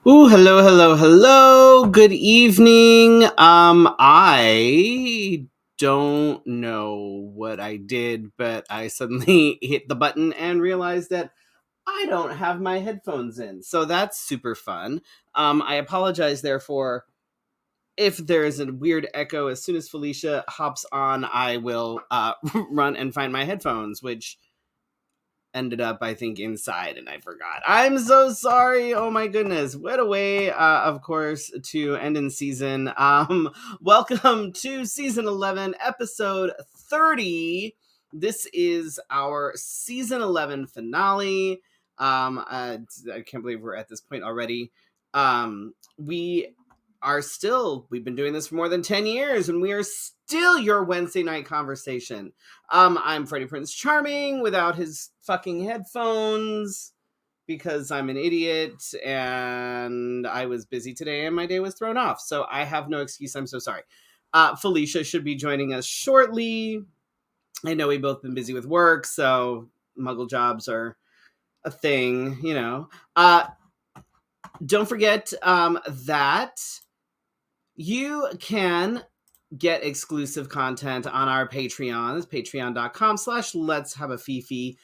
Ooh, hello, hello, hello. Good evening. I don't know what I did, but I suddenly hit the button and realized that I don't have my headphones in. So that's super fun. I apologize, therefore, if there's a weird echo. As soon as Felicia hops on, I will run and find my headphones, which ended up, I think, inside and I forgot. I'm so sorry. Oh my goodness. What a way, of course, to end in season. Welcome to season 11, episode 30. This is our season 11 finale. I can't believe we're at this point already. We've been doing this for more than 10 years and we are still your Wednesday night conversation. I'm Freddy Prinze Charming without his fucking headphones because I'm an idiot and I was busy today and my day was thrown off. So I have no excuse. I'm so sorry. Felicia should be joining us shortly. I know we've both been busy with work, so muggle jobs are a thing, you know. Don't forget that you can get exclusive content on our Patreon. Patreon.com/. Let's have a Fefe.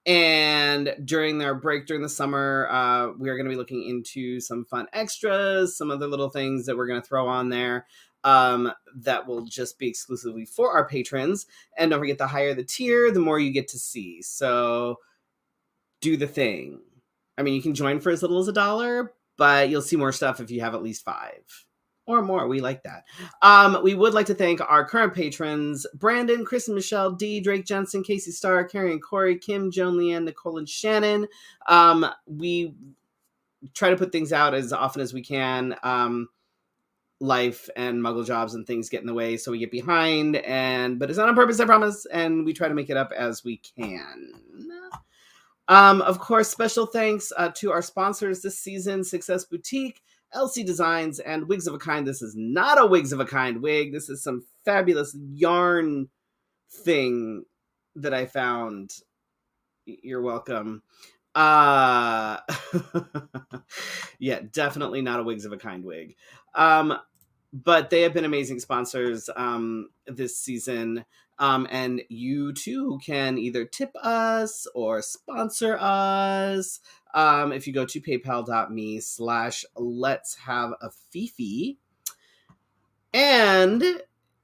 And during their break during the summer, we are going to be looking into some fun extras, some other little things that we're going to throw on there that will just be exclusively for our patrons. And don't forget, the higher the tier, the more you get to see. So do the thing. I mean, you can join for as little as $1, but you'll see more stuff if you have at least 5 or more. We like that. We would like to thank our current patrons: Brandon, Chris and Michelle, D, Drake Jensen, Casey Starr, Carrie and Corey, Kim, Joan, Leanne, Nicole, and Shannon. We try to put things out as often as we can. Life and muggle jobs and things get in the way, so we get behind, but it's not on purpose, I promise, and we try to make it up as we can. Of course, special thanks to our sponsors this season: Success Boutique, LC Designs, and Wigs of a Kind. This is not a Wigs of a Kind wig. This is some fabulous yarn thing that I found. You're welcome. Uh yeah, definitely not a Wigs of a Kind wig. But they have been amazing sponsors this season. And you too can either tip us or sponsor us. If you go to paypal.me/let's have a Fefe. And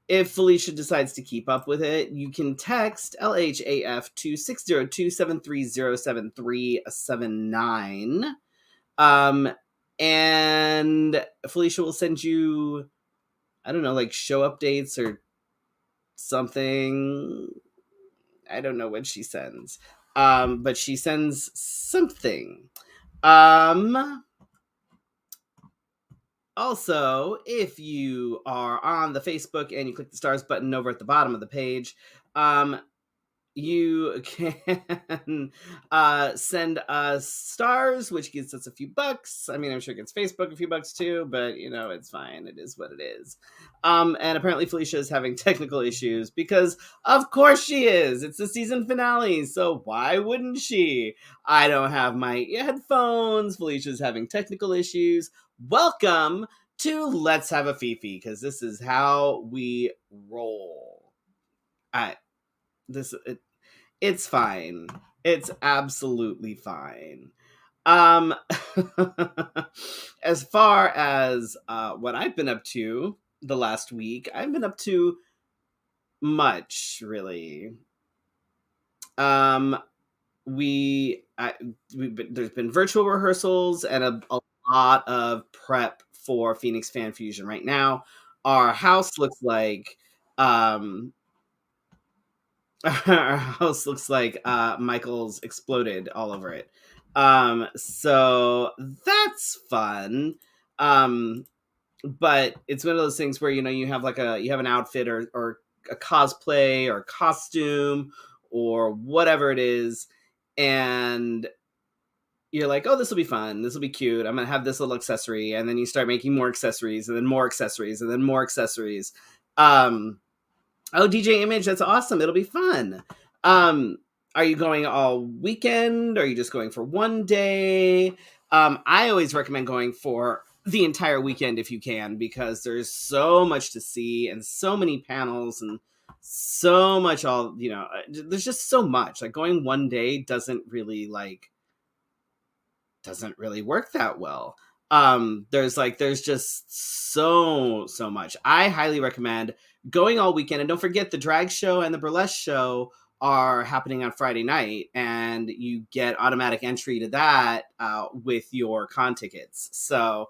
if Felicia decides to keep up with it, you can text LHAF to 602-730-7379. And Felicia will send you, I don't know, like show updates or something. I don't know what she sends. But she sends something. Also, if you are on the Facebook and you click the stars button over at the bottom of the page, you can send us stars, which gets us a few bucks. I mean, I'm sure it gets Facebook a few bucks too, but you know, it's fine. It is what it is. And apparently Felicia is having technical issues because of course she is. It's the season finale, so why wouldn't she? I don't have my headphones. Felicia's having technical issues. Welcome to Let's Have a Fefe, because this is how we roll. It's fine. It's absolutely fine. Um, as far as what I've been up to the last week, I've been up to much, really. Um, there's been virtual rehearsals and a lot of prep for Phoenix Fan Fusion right now. Our house looks like our house looks like Michael's exploded all over it. So that's fun. But it's one of those things where, you know, you have an outfit or a cosplay or costume or whatever it is, and you're like, oh, this will be fun, this will be cute, I'm gonna have this little accessory, and then you start making more accessories and then more accessories and then more accessories. Oh, DJ Image, that's awesome. It'll be fun. Are you going all weekend? Are you just going for one day? I always recommend going for the entire weekend if you can, because there's so much to see and so many panels and so much there's just so much. Like going one day doesn't really work that well. There's just so much. I highly recommend going all weekend, and don't forget the drag show and the burlesque show are happening on Friday night, and you get automatic entry to that with your con tickets. So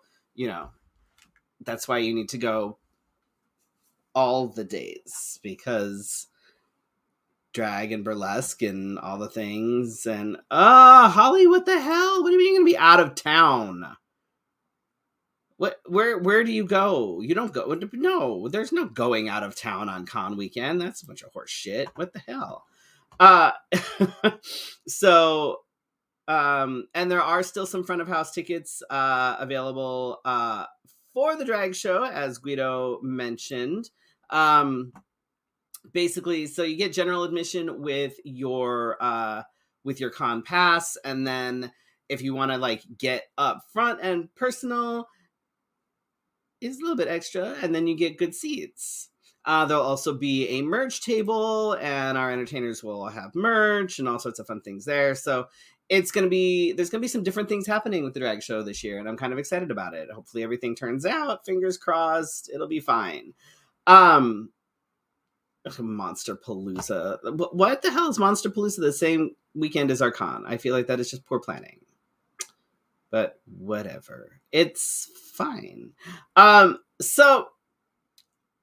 that's why you need to go all the days, because drag and burlesque and all the things. And Holly, what the hell, what do you mean you're gonna be out of town? Where do you go? You don't go. No, there's no going out of town on con weekend. That's a bunch of horse shit. What the hell? Uh so and there are still some front of house tickets available for the drag show, as Guido mentioned. Basically, so you get general admission with your con pass, and then if you want to like get up front and personal, is a little bit extra, and then you get good seats. There'll also be a merch table, and our entertainers will have merch and all sorts of fun things there. So there's gonna be some different things happening with the drag show this year, and I'm kind of excited about it. Hopefully everything turns out. Fingers crossed, it'll be fine. Monster Palooza. What the hell is Monster Palooza the same weekend as our con? I feel like that is just poor planning. But whatever, it's fine. So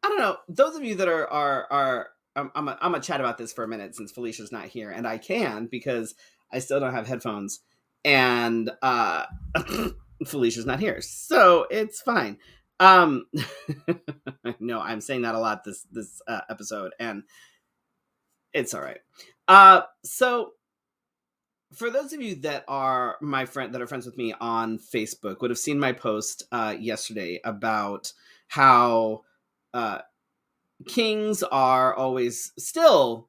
I don't know. Those of you that are I'm gonna chat about this for a minute since Felicia's not here, and I can because I still don't have headphones, and Felicia's not here, so it's fine. No, I'm saying that a lot this episode, and it's all right. So for those of you that are friends with me on Facebook would have seen my post yesterday about how kings are always still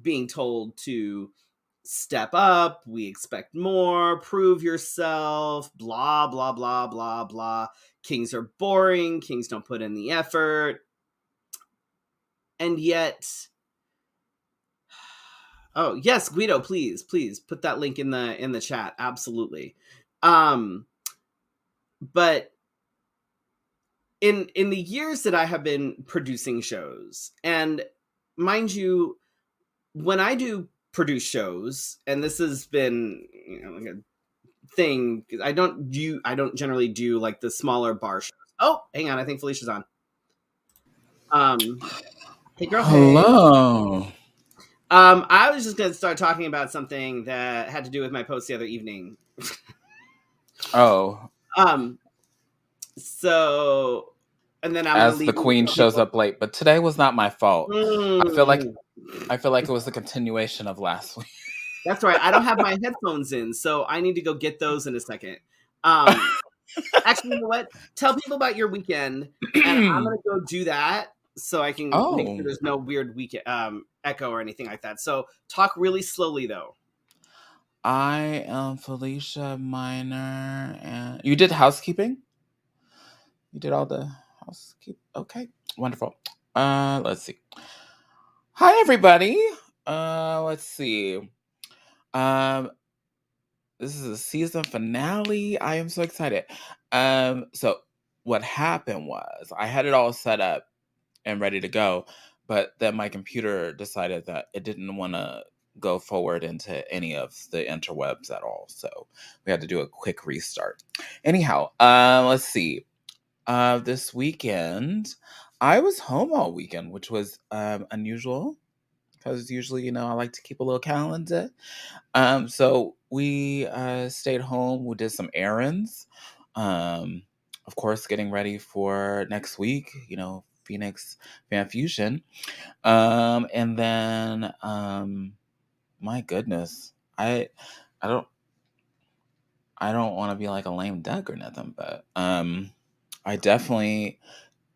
being told to step up. We expect more. Prove yourself. Blah blah blah blah blah. Kings are boring. Kings don't put in the effort. And yet, oh yes, Guido, please put that link in the chat. Absolutely. But in the years that I have been producing shows, and mind you, when I do produce shows, and this has been like a thing, because I don't generally do like the smaller bar shows. Oh, hang on, I think Felicia's on. Hey girl, hey. Hello. I was just gonna start talking about something that had to do with my post the other evening. Oh, So, and then I'm gonna as the leave you to queen tell shows people. up late, but today was not my fault. I feel like Mm, it was the continuation of last week. that's right. I don't have my headphones in, so I need to go get those in a second. Actually, you know what? Tell people about your weekend, and I'm gonna go do that so I can make sure Oh, there's no weird weekend echo or anything like that. So talk really slowly though. I am Felicia Minor, and you did housekeeping. You did all the housekeeping. Okay, wonderful. Let's see. Hi, everybody. Let's see. Um, this is a season finale. I am so excited. So what happened was I had it all set up and ready to go, but then my computer decided that it didn't want to go forward into any of the interwebs at all. So we had to do a quick restart. Anyhow, let's see. This weekend, I was home all weekend, which was unusual because usually, I like to keep a little calendar. So we stayed home. We did some errands. Um, of course, getting ready for next week. Phoenix Fan Fusion. And then, my goodness, I don't, I don't want to be like a lame duck or nothing, but I definitely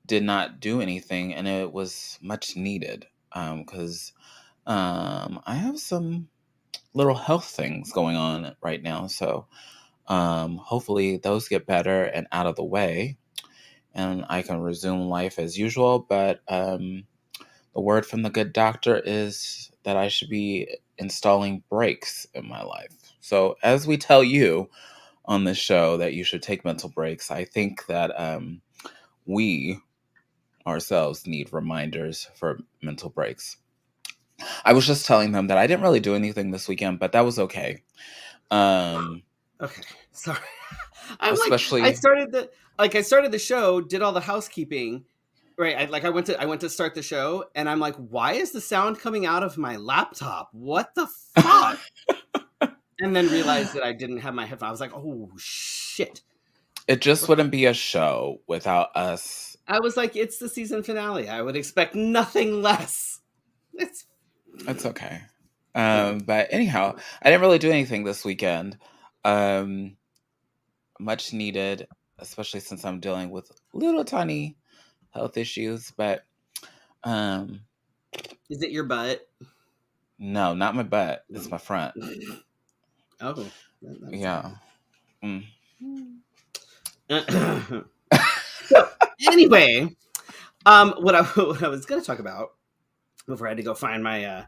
did not do anything, and it was much needed. Because I have some little health things going on right now. So Hopefully those get better and out of the way, and I can resume life as usual. But the word from the good doctor is that I should be installing brakes in my life. So, as we tell you on this show that you should take mental breaks, I think that we ourselves need reminders for mental breaks. I was just telling them that I didn't really do anything this weekend, but that was okay. Um, Okay, sorry. I'm like, especially, I started the show, did all the housekeeping, right? I went to start the show, and I'm like, why is the sound coming out of my laptop? What the fuck? And then realized that I didn't have my headphones. I was like, oh shit. it just wouldn't be a show without us. I was like, it's the season finale. I would expect nothing less. It's It's okay. fine. But anyhow, I didn't really do anything this weekend. Um, Much needed, especially since I'm dealing with little tiny health issues. But um, Is it your butt? no, not my butt. It's No. my front. Oh, that's Yeah. Mm. odd. So anyway, what I was going to talk about before I had to go find my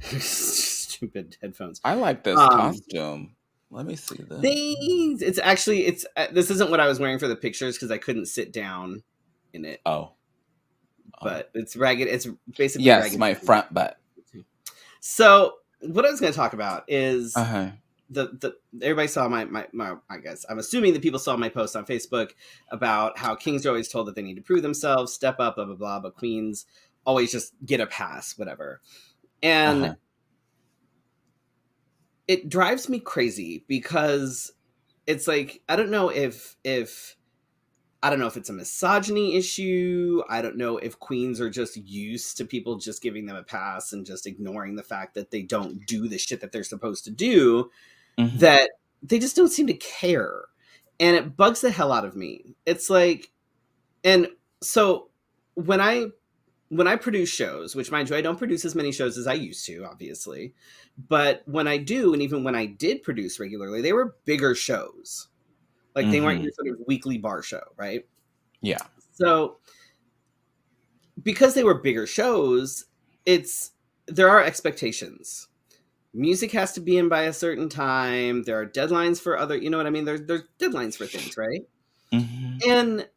stupid headphones. I like this Um, costume. Let me see this. things. It's actually this isn't what I was wearing for the pictures because I couldn't sit down in it. Oh, oh. But it's ragged. It's basically Yes, ragged. my front butt. So what I was going to talk about Uh is huh. the everybody saw my I guess I'm assuming that people saw my post on Facebook about how kings are always told that they need to prove themselves, step up, blah blah blah, but queens always just get a pass, whatever. Uh And huh. it drives me crazy because it's like I don't know if it's a misogyny issue. I don't know if queens are just used to people just giving them a pass and just ignoring the fact that they don't do the shit that they're supposed to do, Hmm. that they just don't seem to care. And it bugs the hell out of me. It's like, and so when I when I produce shows, which mind you, I don't produce as many shows as I used to, obviously, but when I do, and even when I did produce regularly, they were bigger shows. Like they weren't Hmm. your sort of weekly bar show, right? Yeah. So because they were bigger shows, it's there are expectations. Music has to be in by a certain time. There are deadlines for other, you know what I mean? There's deadlines for things, right? Hmm. And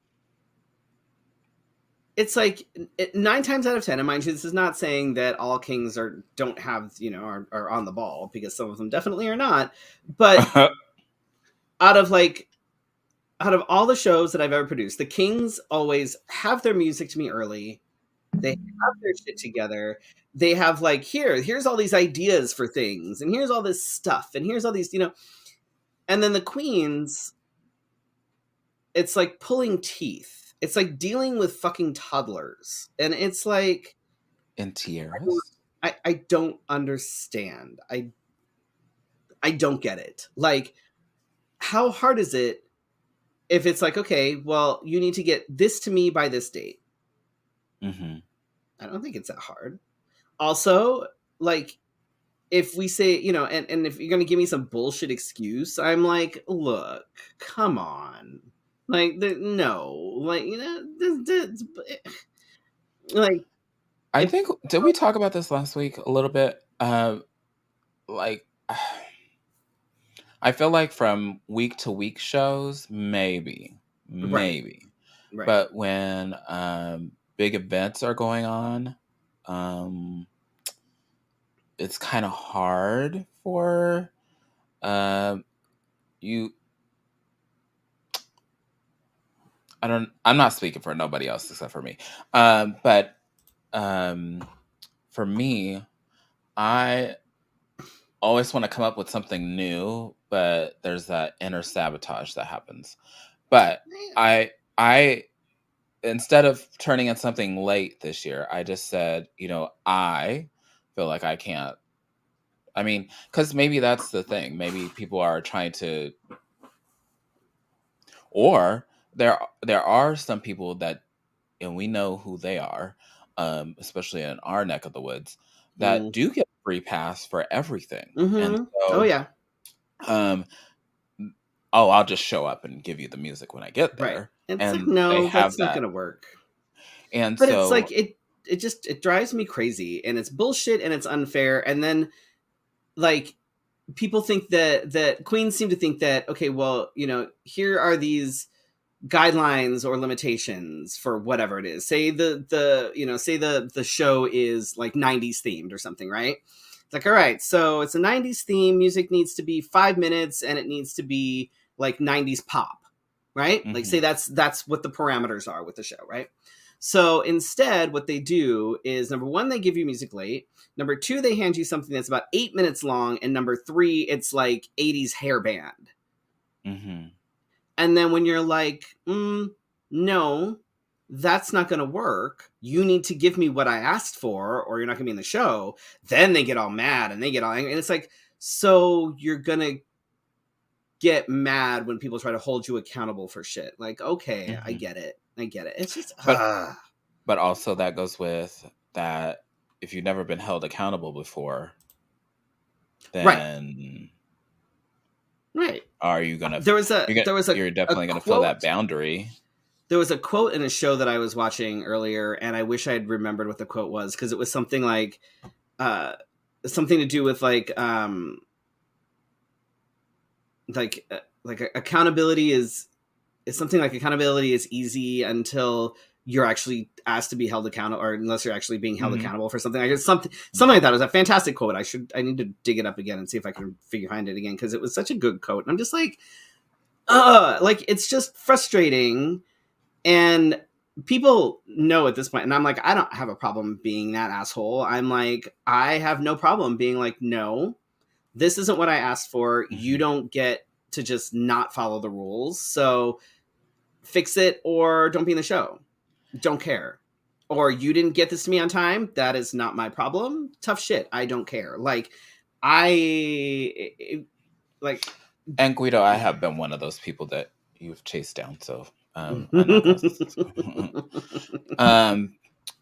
it's like nine times out of ten, and mind you, this is not saying that all kings are don't have are on the ball, because some of them definitely are not. But out of like out of all the shows that I've ever produced, the kings always have their music to me early. They have their shit together. They have like here's all these ideas for things, and here's all this stuff, and here's all these, and then the queens, it's like pulling teeth. It's like dealing with fucking toddlers. And it's like In tiaras. I don't understand. I don't get it. Like, how hard is it if it's like, okay, well, you need to get this to me by this date? Hmm. I don't think it's that hard. Also, like, if we say, and if you're gonna give me some bullshit excuse, I'm like, look, come on. Like, no, like, like, I if think did we talk about this last week a little bit? Like I feel like from week to week shows, maybe, right, maybe. right. But when big events are going on, um, it's kind of hard for um you. I'm not speaking for nobody else except for me. But um, for me, I always want to come up with something new, but there's that inner sabotage that happens. But I instead of turning in something late this year, I just said, I feel like I can't. I mean, because maybe that's the thing. Maybe people are trying to, or there are some people that, and we know who they are, especially in our neck of the woods, that Mm. do get a free pass for everything, and Mm-hmm. Oh so yeah. um, oh, I'll just show up and give you the music when I get Right. there. It's like, And they no, have that's not that. gonna work. And But it's like so, it drives me crazy, and it's bullshit, and it's unfair. And then like people think that queens seem to think that, okay, well, here are these guidelines or limitations for whatever it is. Say the show is like 90s themed or something, right? It's like, all right, so it's a 90s theme, music needs to be 5 minutes, and it needs to be like 90s pop, right? Like, say mhm, that's what the parameters are with the show, right? So instead, what they do is, number one, they give you music late. Number two, they hand you something that's about 8 minutes long. And number three, it's like 80s hair band. mhm, And then when you're like, no, that's not going to work. You need to give me what I asked for, or you're not going to be in the show. Then they get all mad and they get all angry. And it's like, so you're going to get mad when people try to hold you accountable for shit. Like, okay, I mhm. get it. I get it. It's just, But but also that goes with that if you've never been held accountable before, right, then right. are you gonna There was a you're gonna there was you're a definitely gonna feel that quote. boundary. There was a quote in a show that I was watching earlier, and I wish I had remembered what the quote was, because it was something uh, something to do with accountability is something like accountability is easy until you're actually asked to be held accountable, or unless you're actually being held Mhm, accountable for something. Like, it's something like that. It was a fantastic quote. I need to dig it up again and see if I can find it again, because it was such a good quote. And I'm just like, like, it's just frustrating. And people know at this point, and I'm like, I don't have a problem being that asshole. I'm like, I have no problem being like, no, this isn't what I asked for. You mhm. don't get to just not follow the rules. So fix it, or don't be in the show. Don't care. Or, you didn't get this to me on time. That is not my problem. Tough shit. I don't care. Like, I like And Guido, I have been one of those people that you've chased down, so I know that's um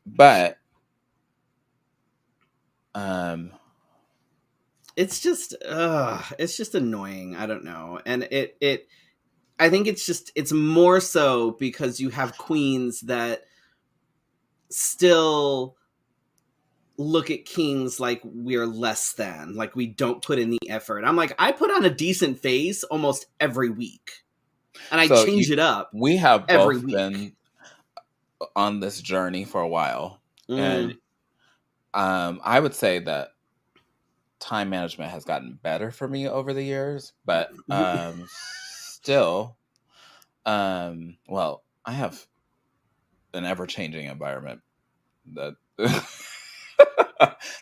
but um it's just annoying. I don't know. And it I think it's more so because you have queens that still look at kings like we're less than, like we don't put in the effort. I'm like, I put on a decent face almost every week, and I so change it up we have every both week. been on this journey for a while. And Mm. I would say that time management has gotten better for me over the years, but still, well, I have an ever-changing environment that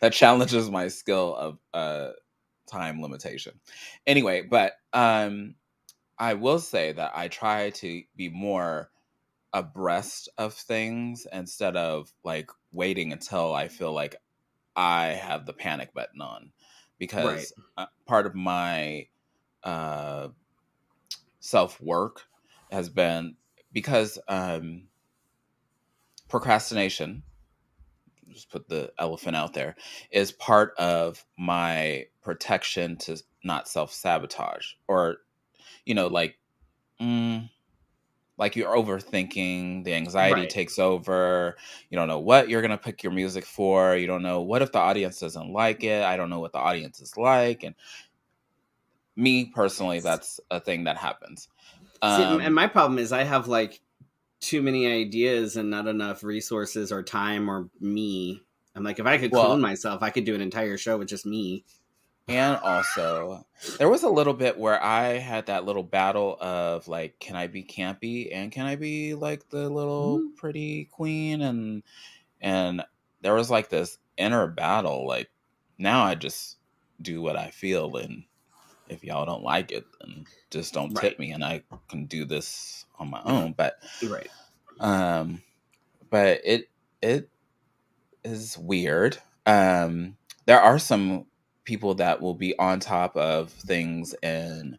that challenges my skill of time limitation. Anyway, but I will say that I try to be more abreast of things instead of like waiting until I feel like I have the panic button on, Right. because part of my uh, self work has been because procrastination, just put the elephant out there, is part of my protection to not self sabotage, or like mm, like you're overthinking, the anxiety Right. takes over. You don't know what you're going to pick your music for. You don't know what if the audience doesn't like it. I don't know what the audience is like. And me personally, that's a thing that happens. See, and um my problem is I have like too many ideas and not enough resources or time or me. I'm like, if I could clone well, myself, I could do an entire show with just me. and also there was a little bit where I had that little battle of like, can I be campy and can I be like the little Mhm. pretty queen? And there was like this inner battle. Like, now I just do what I feel, and if y'all don't like it, then just don't tip Right. me, and I can do this on my own. But Right. um, but it is weird. There are some people that will be on top of things and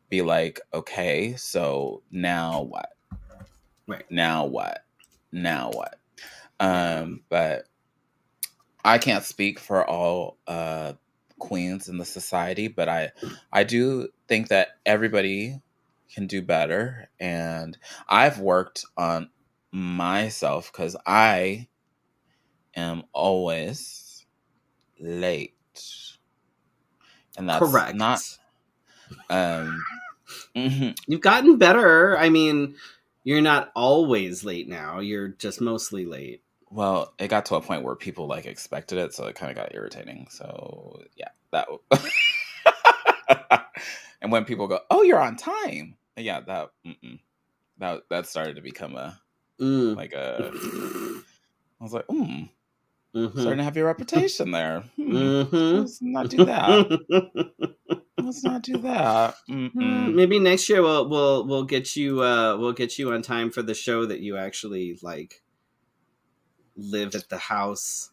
be like, okay, so now what? Right. Now what? Now what? Yeah. But I can't speak for all queens in the society, but I do think that everybody can do better. And I've worked on myself because I am always late. And that's not Correct. um mhm. You've gotten better. I mean, you're not always late now. You're just mostly late. Well, it got to a point where people like expected it, so it kind of got irritating. So yeah, that. And when people go, "Oh, you're on time," yeah, that started to become a Mm. like a. I was like, Mm-hmm. starting to have your reputation there. Mm-hmm. Let's not do that. Let's not do that. Maybe next year we'll get you on time for the show that you actually like live at the house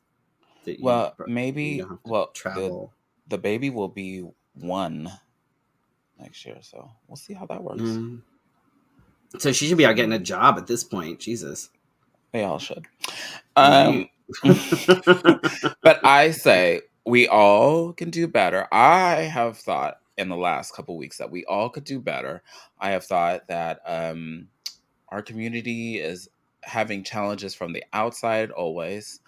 that you Well, don't maybe. have to Well, travel. the baby will be 1 next year, so we'll see how that works. Mm. So she should be out getting a job at this point. Jesus. They all should. Right. Um, but I say we all can do better. I have thought in the last couple weeks that we all could do better. I have thought that our community is having challenges from the outside always,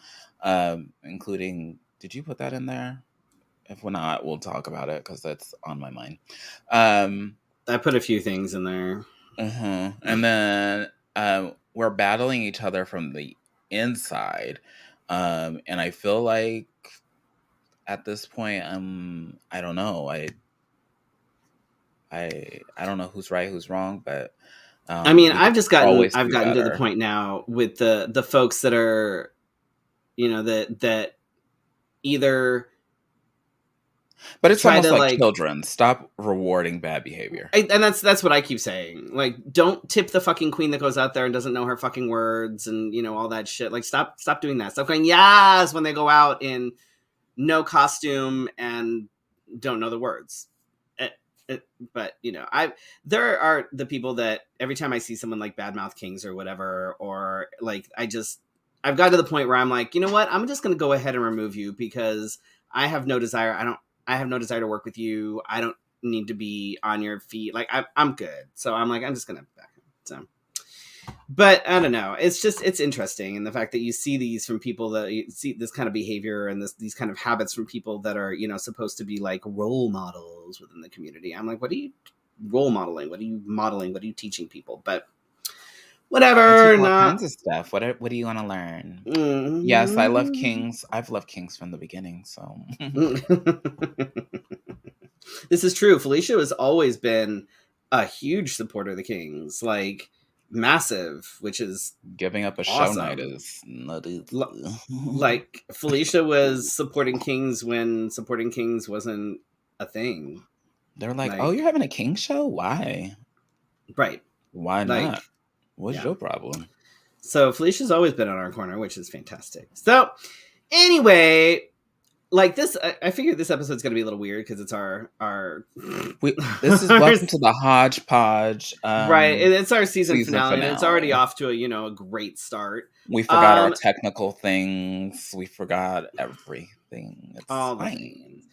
including. Did you put that in there? If we're not, we'll talk about it because that's on my mind. Um, I put a few things in there. And then we're battling each other from the inside. And I feel like at this point, I don't know. I don't know who's right, who's wrong, but I mean, we could always I've do gotten to the better. point now with the folks that are, that either But it's try almost to like like, children. Stop rewarding bad behavior. and that's what I keep saying. Like, don't tip the fucking queen that goes out there and doesn't know her fucking words and all that shit. Like, stop doing that. Stop going yes when they go out in no costume and don't know the words. It, but I there are the people that every time I see someone like Badmouth Kings or whatever, or like I've got to the point where I'm like, you know what? I'm just going to go ahead and remove you because I have no desire. I have no desire to work with you. I don't need to be on your feet. Like I'm good. So I'm like, I'm just going to back him. So, but I don't know. It's interesting. And the fact that you see these from people that you see this kind of behavior and these kind of habits from people that are, supposed to be like role models within the community. I'm like, what are you role modeling? What are you modeling? What are you teaching people? But I teach whatever, all not. kinds of stuff. What do you want to learn? Yes, I love Mm-hmm. kings. I've loved kings from the beginning, so This is true. Felicia has always been a huge supporter of the Kings, like massive, which is giving up a show night awesome. is nutty. Like Felicia was supporting Kings when supporting Kings wasn't a thing. They're like, "Oh, Like, you're having a king show? Why? right. Why Like, not? What's yeah. your problem?" So Felicia's always been on our corner, which is fantastic. So anyway, like this, I figured this episode's going to be a little weird because it's our This is welcome to the hodgepodge right. And it's our season season finale, and it's already finale. off to a great start. We forgot our Um, technical things. We forgot everything. It's all the fine. things.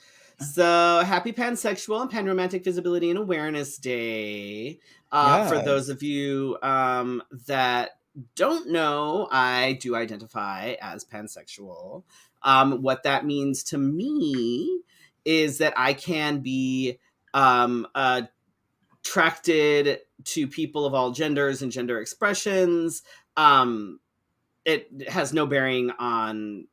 So happy Pansexual and Panromantic Visibility and Awareness Day. For those Yes. of you that don't know, I do identify as pansexual. What that means to me is that I can be attracted to people of all genders and gender expressions. It has no bearing on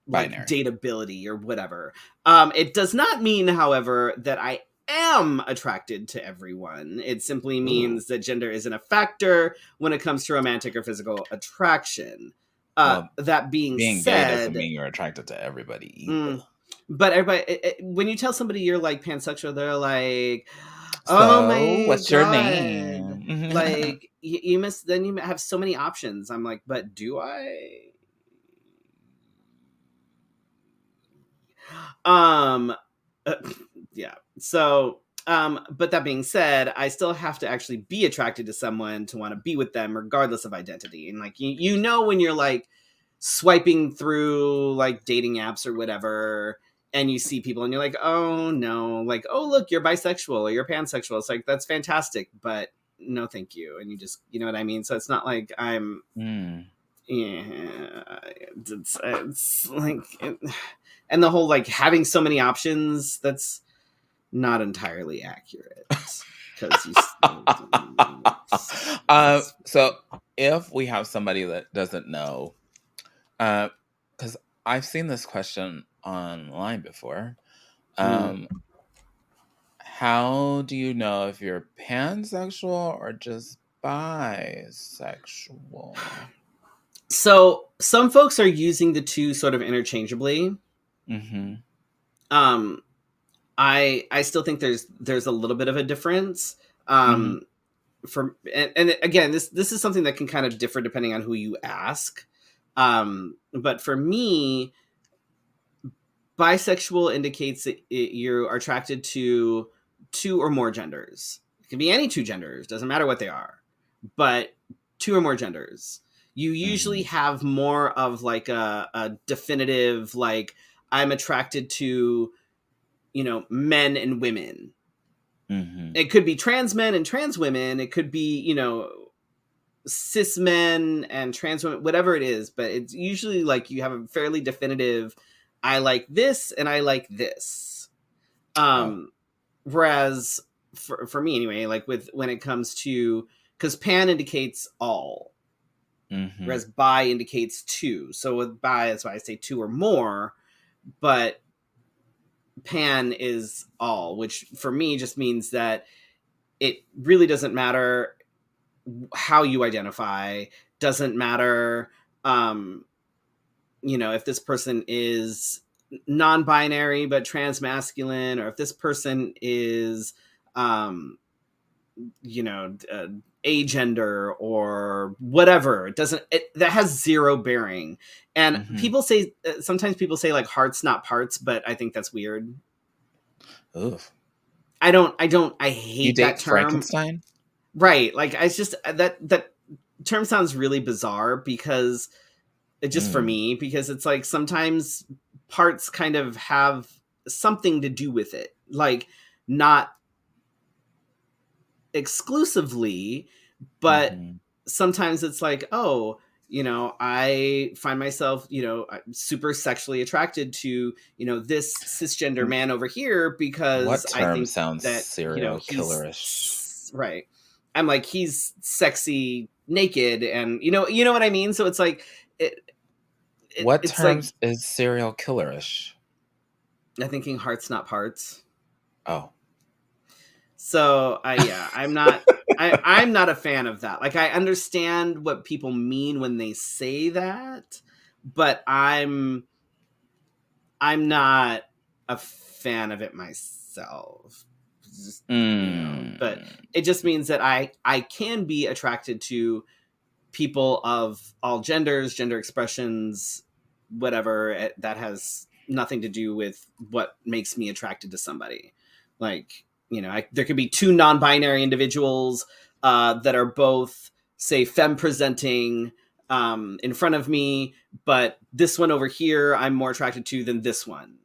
like Binary. dateability or whatever. It does not mean, however, that I am attracted to everyone. It simply Ooh. means that gender isn't a factor when it comes to romantic or physical attraction. Well, That being being gay doesn't said, mean you're attracted to everybody either. but everybody, when you tell somebody you're like pansexual, they're like, "Oh So, my what's your god!" name? Like you miss. Then you have so many options. I'm like, but do I? Um, uh, yeah. So, but that being said, I still have to actually be attracted to someone to want to be with them, regardless of identity. And like when you're like swiping through like dating apps or whatever, and you see people and you're like, oh no, like, oh look, you're bisexual or you're pansexual. It's like, that's fantastic, but no thank you. And you just, you know what I mean? So it's not like I'm Mm. yeah, it's like and the whole like having so many options, that's not entirely accurate because you still So if we have somebody that doesn't know, because I've seen this question online before, Mm. how do you know if you're pansexual or just bisexual? So some folks are using the two sort of interchangeably. Mm-hmm. um I still think there's a little bit of a difference. Mm-hmm. And again, this is something that can kind of differ depending on who you ask. But for me, bisexual indicates that you are attracted to two or more genders. It can be any two genders, doesn't matter what they are, but two or more genders. You usually Mm-hmm. have more of like a definitive, like, I'm attracted to, men and women. Mm-hmm. It could be trans men and trans women. It could be, cis men and trans women, whatever it is. But it's usually like you have a fairly definitive, I like this and I like this. Oh. Whereas for me anyway, like with when it comes to, because pan indicates all, Mm-hmm. whereas bi indicates two. So with bi, that's why I say two or more. But pan is all, which for me just means that it really doesn't matter how you identify, doesn't matter if this person is non-binary but trans-masculine, or if this person is um agender or whatever. That has zero bearing. And Mm-hmm. people say, sometimes people say like hearts not parts, but I think that's weird. Oof. I You hate that date term. Frankenstein? Right, like I just that term sounds really bizarre, because just for Mm. me, because it's like sometimes parts kind of have something to do with it, like not exclusively, but Mm-hmm. sometimes it's like, oh, I find myself, super sexually attracted to, this cisgender man over here, because What I term think sounds that, serial killerish? right. I'm like, he's sexy naked, and you know what I mean? So it's like, What it's like, terms is serial killerish? I'm thinking hearts not parts. Oh. So I'm not a fan of that. Like, I understand what people mean when they say that, but I'm not a fan of it myself. Just, but Mm. it just means that I can be attracted to people of all genders, gender expressions, whatever. That has nothing to do with what makes me attracted to somebody. Like, there could be two non-binary individuals that are both, say, femme presenting in front of me, but this one over here I'm more attracted to than this one,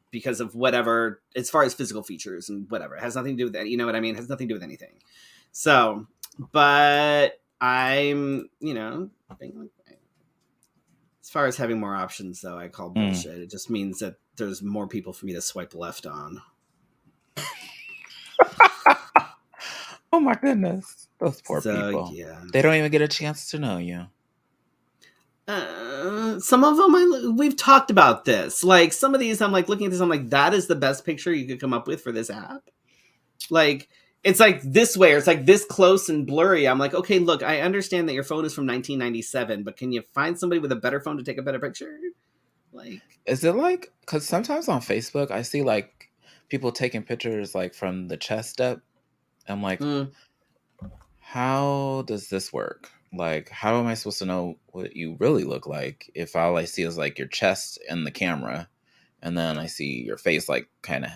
because of whatever, as far as physical features and whatever. It has nothing to do with that. You know what I mean? It has nothing to do with anything. So, but I'm, as far as having more options, though, I call Mm. bullshit. It just means that there's more people for me to swipe left on. Oh my goodness. Those poor So, people. yeah. They don't even get a chance to know you. Some of them, we've talked about this. Like, some of these, I'm like, looking at this, I'm like, that is the best picture you could come up with for this app. Like, it's like this way, or it's like this close and blurry. I'm like, okay, look, I understand that your phone is from 1997, but can you find somebody with a better phone to take a better picture? Like, Is it like, because sometimes on Facebook I see like people taking pictures like from the chest up. I'm like, mm, how does this work? Like, how am I supposed to know what you really look like if all I see is like your chest in the camera and then I see your face like kind of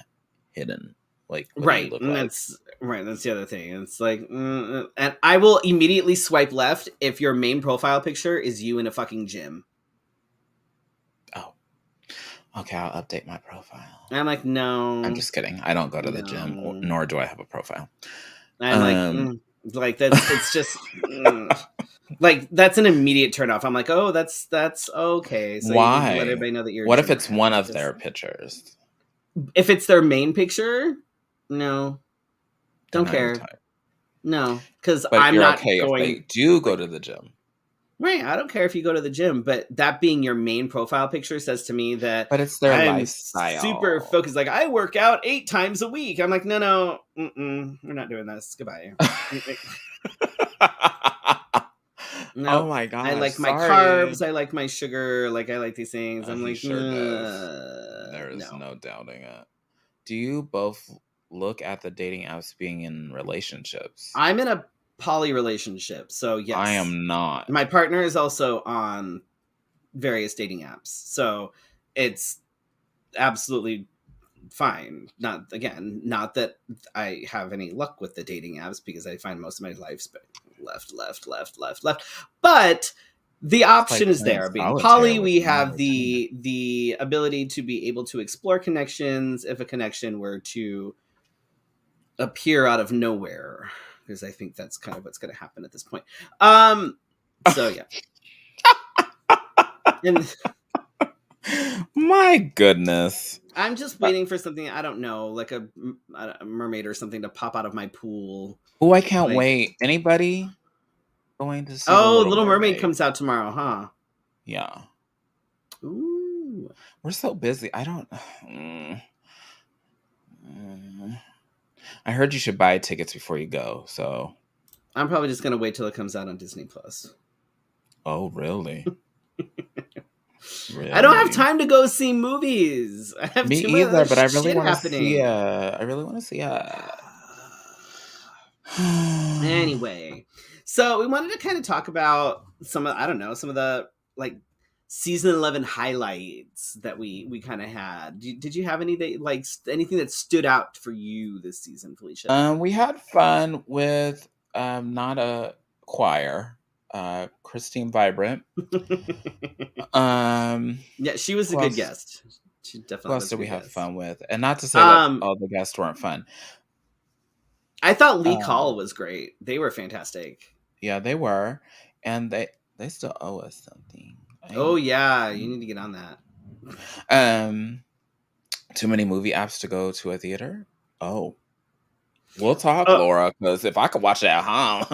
hidden? Like, what do you right, look and like? that's right. That's the other thing. It's like, and I will immediately swipe left if your main profile picture is you in a fucking gym. Oh, Okay, I'll update my profile. And I'm like, I'm no, just kidding. I don't go to the gym, no. nor do I have a profile. I'm like, Um, like it's just like that's an immediate turn off. I'm like, oh, that's okay. So you need to let why? everybody know that you're a What if gym it's rat. one of Just their pictures? if it's their main picture, no, They're don't not your care. type. No, because But I'm you're not okay if going they do go like to the gym. right. I don't care if you go to the gym, but that being your main profile picture says to me that But it's their I'm super lifestyle. focused. Like I work out 8 times a week. I'm like, no, we're not doing this. Goodbye. Oh Nope. my I gosh, like my sorry. carbs. I like my sugar. Like I like these things. I'm He like, sure does. There is no. no doubting it. Do you both look at the dating apps being in relationships? I'm in a poly relationship, so I yes. am not. My partner is also on various dating apps, so it's absolutely fine. Not that I have any luck with the dating apps because I find most of my life spent left. But the It's like option is playing there. Being solitaire poly, with we no have return. the ability to be able to explore connections if a connection were to appear out of nowhere. Because I think that's kind of what's going to happen at this point. So yeah, and My goodness. I'm just waiting for something I don't know, like a mermaid or something to pop out of my pool. Oh, I can't Like, wait. Anybody going to see The oh, Little Little Mermaid Mermaid? comes out tomorrow, huh? Yeah. Ooh. We're so busy. I don't. Mm, mm. I heard you should buy tickets before you go. So. I'm probably just gonna wait till it comes out on Disney Plus. Oh, really? I don't have Really? time to go see movies. I have Me too either, much but I really shit want to see it. happening. I really want to see it. Anyway, so we wanted to kind of talk about some of I don't know some of the like season 11 highlights that we kind of had. Did you have any that like anything that stood out for you this season, Felicia? We had fun with not a choir, Christine Vibrant. Um, Yeah, she was a who good else? guest. She Who definitely else was a did we good have guest. fun with? And not to say that Um, all the guests weren't fun. I thought Lee Call Um, was great. They were fantastic. yeah, they were, and they still owe us something. Oh I yeah, you need to get on that. um, too many movie apps to go to a theater. Oh, we'll talk, Oh, Laura, because if I could watch it at home,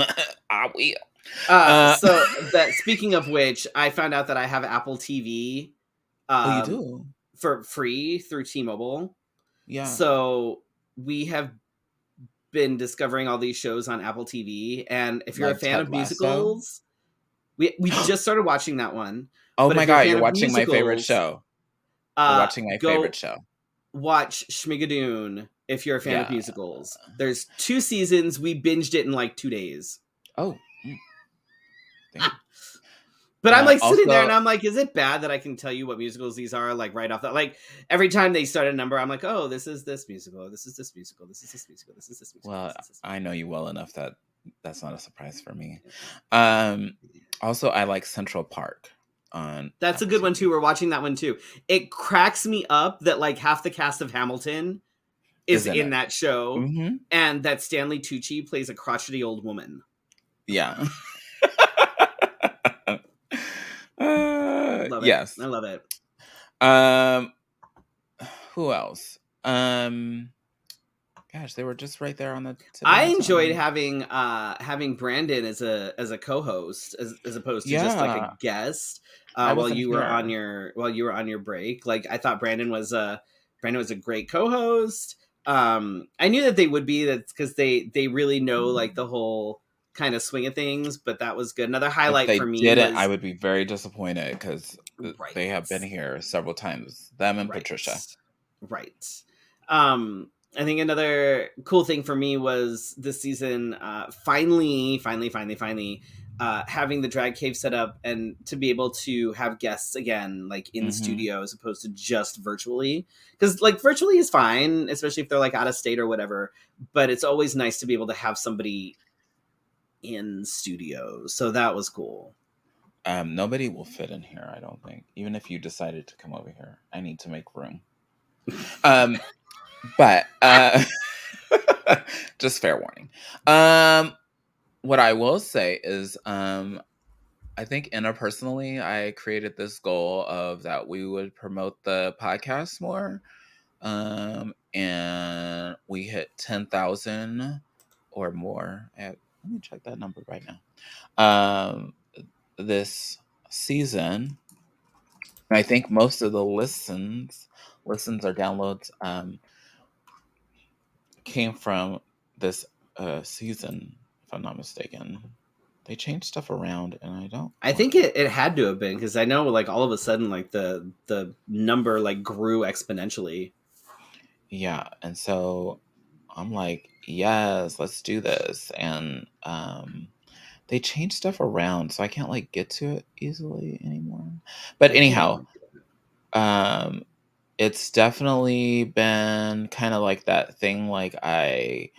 I will. Uh, so that speaking of which, I found out that I have Apple TV oh, you um do? for free through T-Mobile. Yeah, So we have been discovering all these shows on Apple TV, and if you're a like fan Ted of Lasso. musicals, we just started watching that one. Oh But my if you're a god, fan you're of watching my favorite musicals, show. You're watching my favorite go show. watch Schmigadoon if you're a fan of Yeah. musicals. There's 2 seasons. We binged it in like 2 days. Oh, damn. But I'm like sitting there and Also, I'm like, is it bad that I can tell you what musicals these are? Like right off that, like every time they start a number, I'm like, oh, this is this musical, this is this musical, this is this musical, this is this musical, well, this is this I know you well enough that that's not a surprise for me. musical. Um, Also, I like Central Park on That's a Apple good one too. TV. We're watching that one too. It cracks me up that like half the cast of Hamilton is Isn't in it? that show, Mm-hmm. and that Stanley Tucci plays a crotchety old woman. Yeah. Love it. Yes. I love it. Um, who else? Um, Gosh, they were just right there on the tip of I my enjoyed tongue. having Brandon as a co-host as opposed to just like a Yeah, guest I while wasn't you were on here. your break. Like I thought Brandon was a great co-host. I knew that they would be that's because they really know like the whole kind of swing of things, but that was good. Another If highlight they for me didn't, I was would be very disappointed because right. they have been here several times. Them and Right. Patricia. Right. I think another cool thing for me was this season, finally, having the drag cave set up and to be able to have guests again, like in Hmm. studio as opposed to just virtually. Because like virtually is fine, especially if they're like out of state or whatever. But it's always nice to be able to have somebody in studio. So that was cool. Nobody will fit in here, I don't think. Even if you decided to come over here, I need to make room. Um, but just fair warning. What I will say is, I think interpersonally, I created this goal of that we would promote the podcast more. And we hit 10,000 or more. Let me check that number right now. This season, I think most of the listens or downloads, came from this season, if I'm not mistaken. They changed stuff around, and I don't. I think it had to have been, because I know like all of a sudden like the number like grew exponentially. Yeah, and so I'm like, yes, let's do this, and they changed stuff around, so I can't like get to it easily anymore. But I hate it anyhow, when it's definitely been kind of like that thing. Like, I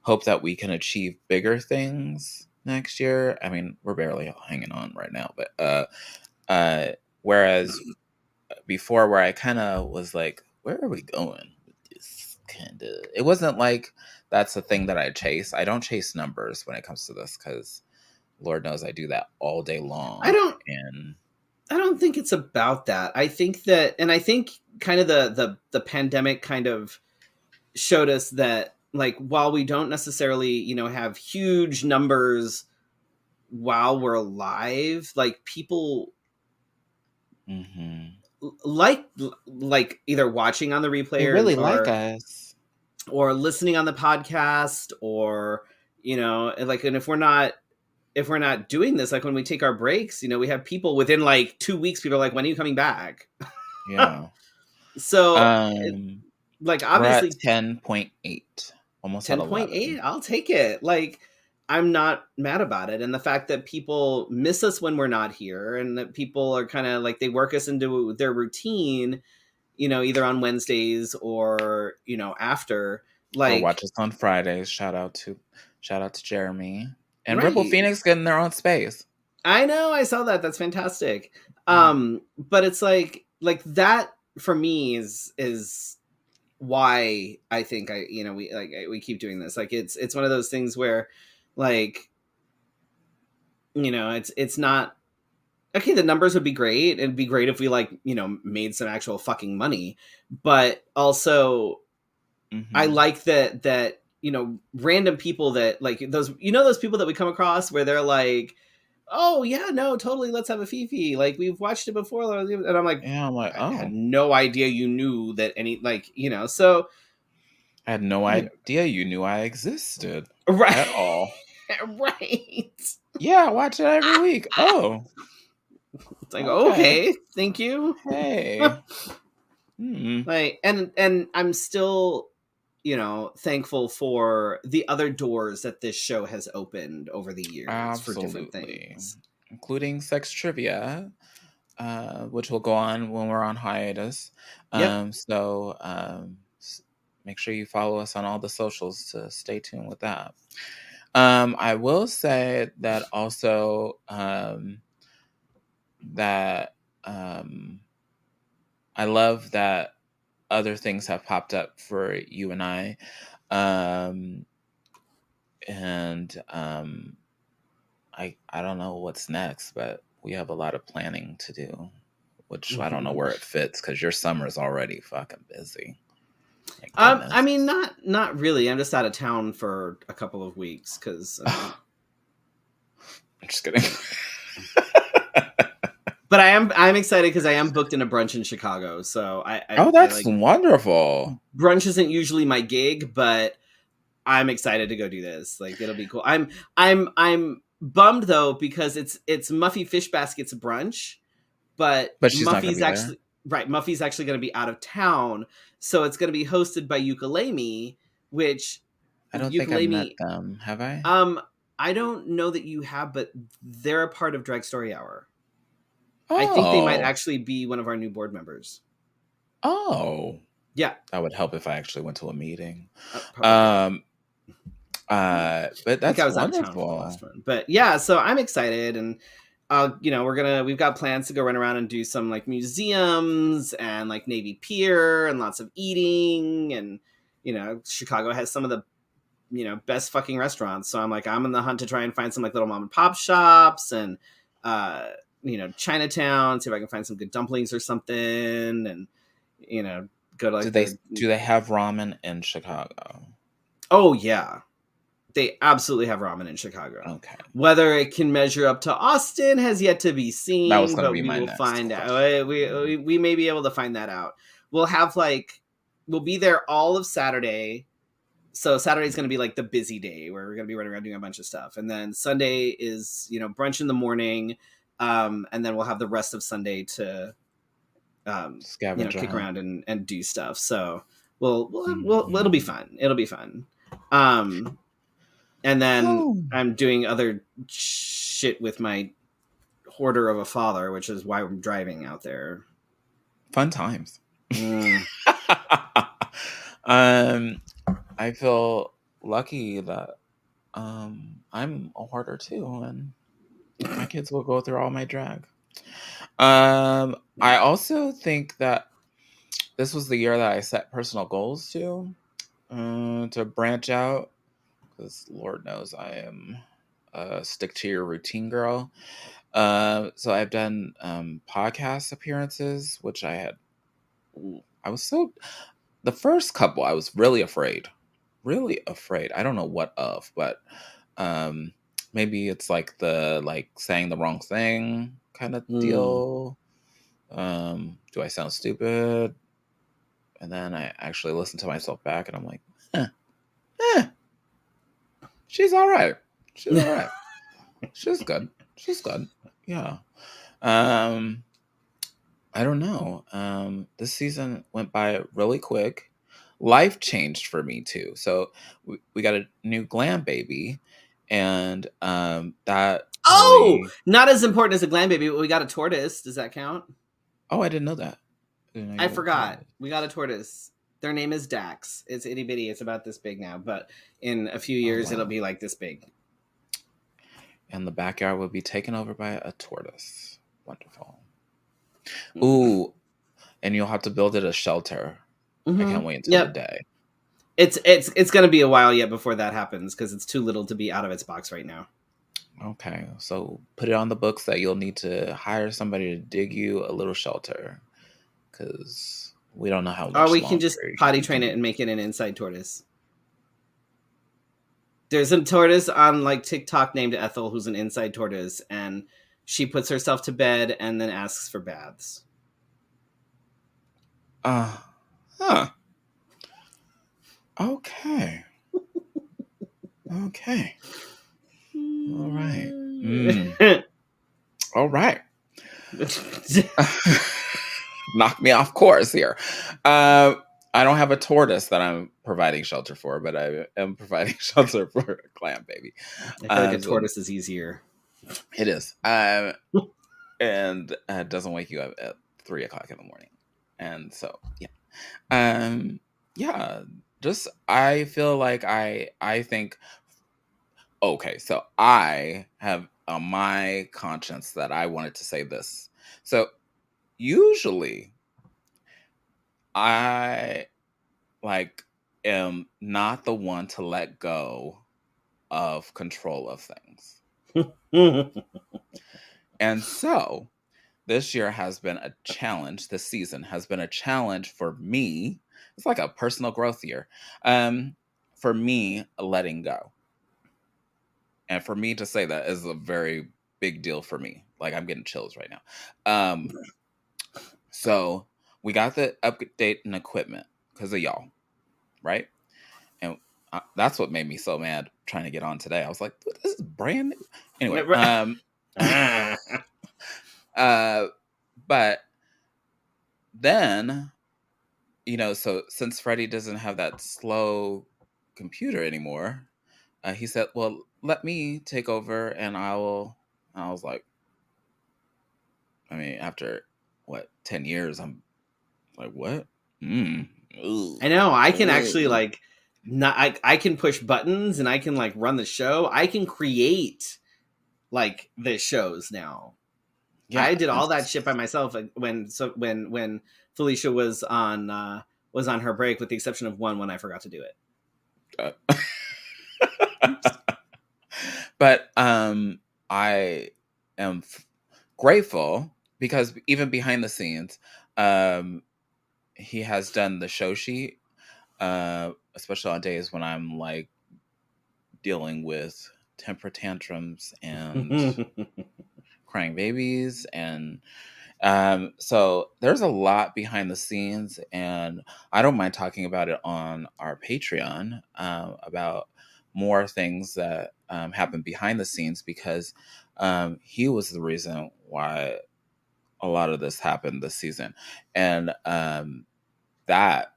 hope that we can achieve bigger things next year. I mean, we're barely hanging on right now, but whereas before, where I kind of was like, where are we going with this? Kind of, it wasn't like that's a thing that I chase. I don't chase numbers when it comes to this, because Lord knows I do that all day I long. don't And I don't think it's about that. I think that, and I think kind of the pandemic kind of showed us that like while we don't necessarily have huge numbers while we're alive, like people mhm, like like either watching on the they replay really like or us. listening on the podcast, or like, and if we're not doing this, like when we take our breaks, we have people within like 2 weeks, people are like, when are you coming back? Yeah. So Um, like we're at obviously 10.8, almost at 10.8, 11. I'll take it. Like, I'm not mad about it. And the fact that people miss us when we're not here, and that people are kind of like, they work us into their routine, either on Wednesdays or, after, Or like, watch us on Fridays. Shout out to Jeremy and Rebel right. Phoenix getting their own space. I know, I saw that. That's fantastic. Yeah. But it's like that for me is why I think we keep doing this. Like, it's one of those things where, like, it's not okay. The numbers would be great. It'd be great if we like made some actual fucking money, but also I Hmm. like that random people that like those people that we come across where they're like, oh yeah, no, totally, let's have a Fefe, like we've watched it before, and I'm like, Yeah, I'm like, I had oh, no idea you knew that any, like, so I had no you know idea you knew I existed right. at all. Right. Yeah, I watch it every week. Oh, It's like, okay. okay, thank you. Hey. Hmm. Like, and I'm still thankful for the other doors that this show has opened over the years for different Absolutely. things. Including sex trivia, which will go on when we're on hiatus. Yep. Make sure you follow us on all the socials to stay tuned with that. I will say that also, that I love that other things have popped up for you and I. Um, and I don't know what's next, but we have a lot of planning to do, which I don't know where it fits, because your summer's already fucking busy. Thank I goodness. mean, not really. I'm just out of town for a couple of weeks because I'm just kidding. but I'm excited because I am booked in a brunch in Chicago. So Oh, I that's like, wonderful. brunch isn't usually my gig, but I'm excited to go do this. Like, it'll be cool. I'm bummed though because it's Muffy Fish Basket's brunch, but But she's not gonna be there. Muffy's actually going to be out of town, so it's going to be hosted by Ukulele, which I don't think I've met Ukulele. them. Have I? Um, I don't know that you have, but they're a part of Drag Story Hour. I think they might Oh. actually be one of our new board members. Oh. Yeah, That would help if I actually went to a meeting. probably. Um, but I think I that's was out of town for the last wonderful. one, but yeah. So I'm excited, and we've got plans to go run around and do some like museums and like Navy Pier and lots of eating. And Chicago has some of the best fucking restaurants. So I'm in the hunt to try and find some like little mom and pop shops and uh Chinatown, see if I can find some good dumplings or something. And go to like Do they have ramen in Chicago? oh yeah, they absolutely have ramen in Chicago. Okay. Whether it can measure up to Austin has yet to be That was seen, going to but be we my will next find out. question. We may be able to find that out. We'll be there all of Saturday. So Saturday is going to be like the busy day where we're going to be running around doing a bunch of stuff. And then Sunday is, brunch in the morning. And then we'll have the rest of Sunday to, Scavenger kick hunt. around and do stuff. So it'll be Mhm. fun. It'll be fun. Um, and then Oh, I'm doing other shit with my hoarder of a father, which is why I'm driving out there. fun times. Mm. um, I feel lucky that I'm a hoarder too, and my kids will go through all my drag. I also think that this was the year that I set personal goals to branch out, because Lord knows I am a stick to your routine girl. So I've done podcast appearances, which I was so the first couple I was really afraid, really afraid. I don't know what of, but um, maybe it's like the saying the wrong thing kind of Mm. deal. Do I sound stupid? And then I actually listened to myself back, and I'm like, eh, eh, she's all right. She's all right. She's good. She's good. Yeah. Um, I don't know. This season went by really quick. Life changed for me too. So we got a new glam baby, and that Oh, really. not as important as a glam baby, but we got a tortoise. Does that count? Oh, I didn't know that. I didn't know I you got a forgot. tortoise. We got a tortoise. Their name is Dax. It's itty bitty. It's about this big now, but in a few Oh years it'll wow. be like this big. And the backyard will be taken over by a tortoise. Wonderful. Mm-hmm. Ooh, and you'll have to build it a shelter. I Mm-hmm. can't wait until the Yep. day. It's gonna be a while yet before that happens because it's too little to be out of its box right now. Okay, so put it on the books that you'll need to hire somebody to dig you a little shelter, because we don't know how Or much we can longer just potty you train it can. and make it an inside tortoise. There's a tortoise on like TikTok named Ethel who's an inside tortoise, and she puts herself to bed and then asks for baths. Uh, huh. Okay. Okay. All right. Mm. All right. Knock me off course here. I don't have a tortoise that I'm providing shelter for, but I am providing shelter for a clam baby. I feel like a So tortoise is easier. it is. And it doesn't wake you up at 3 o'clock in the morning. And so, yeah. Um, yeah, just I feel like I think, okay, so I have on my conscience that I wanted to say this. So usually I like am not the one to let go of control of things. And so this year has been a challenge. This season has been a challenge for me. It's like a personal growth year. For me, letting go. And for me to say that is a very big deal for me. Like I'm getting chills right now. So we got the update and equipment because of y'all, right? And that's what made me so mad trying to get on today. I was like, this is brand new. Anyway, uh, but then, so since Freddy doesn't have that slow computer anymore, he said, well, let me take over and I will. I was like, I mean, after what, 10 years, I'm like, what? Mm. I know. I can actually Ooh. like not I can push buttons and I can like run the show. I can create like the shows now. Yeah. I did all that shit by myself when Felicia was on her break, with the exception of one when I forgot to do it. But I am grateful because even behind the scenes, he has done the show sheet, especially on days when I'm like dealing with temper tantrums and crying babies. And so there's a lot behind the scenes, and I don't mind talking about it on our Patreon, about more things that happen behind the scenes, because he was the reason why a lot of this happened this season. And that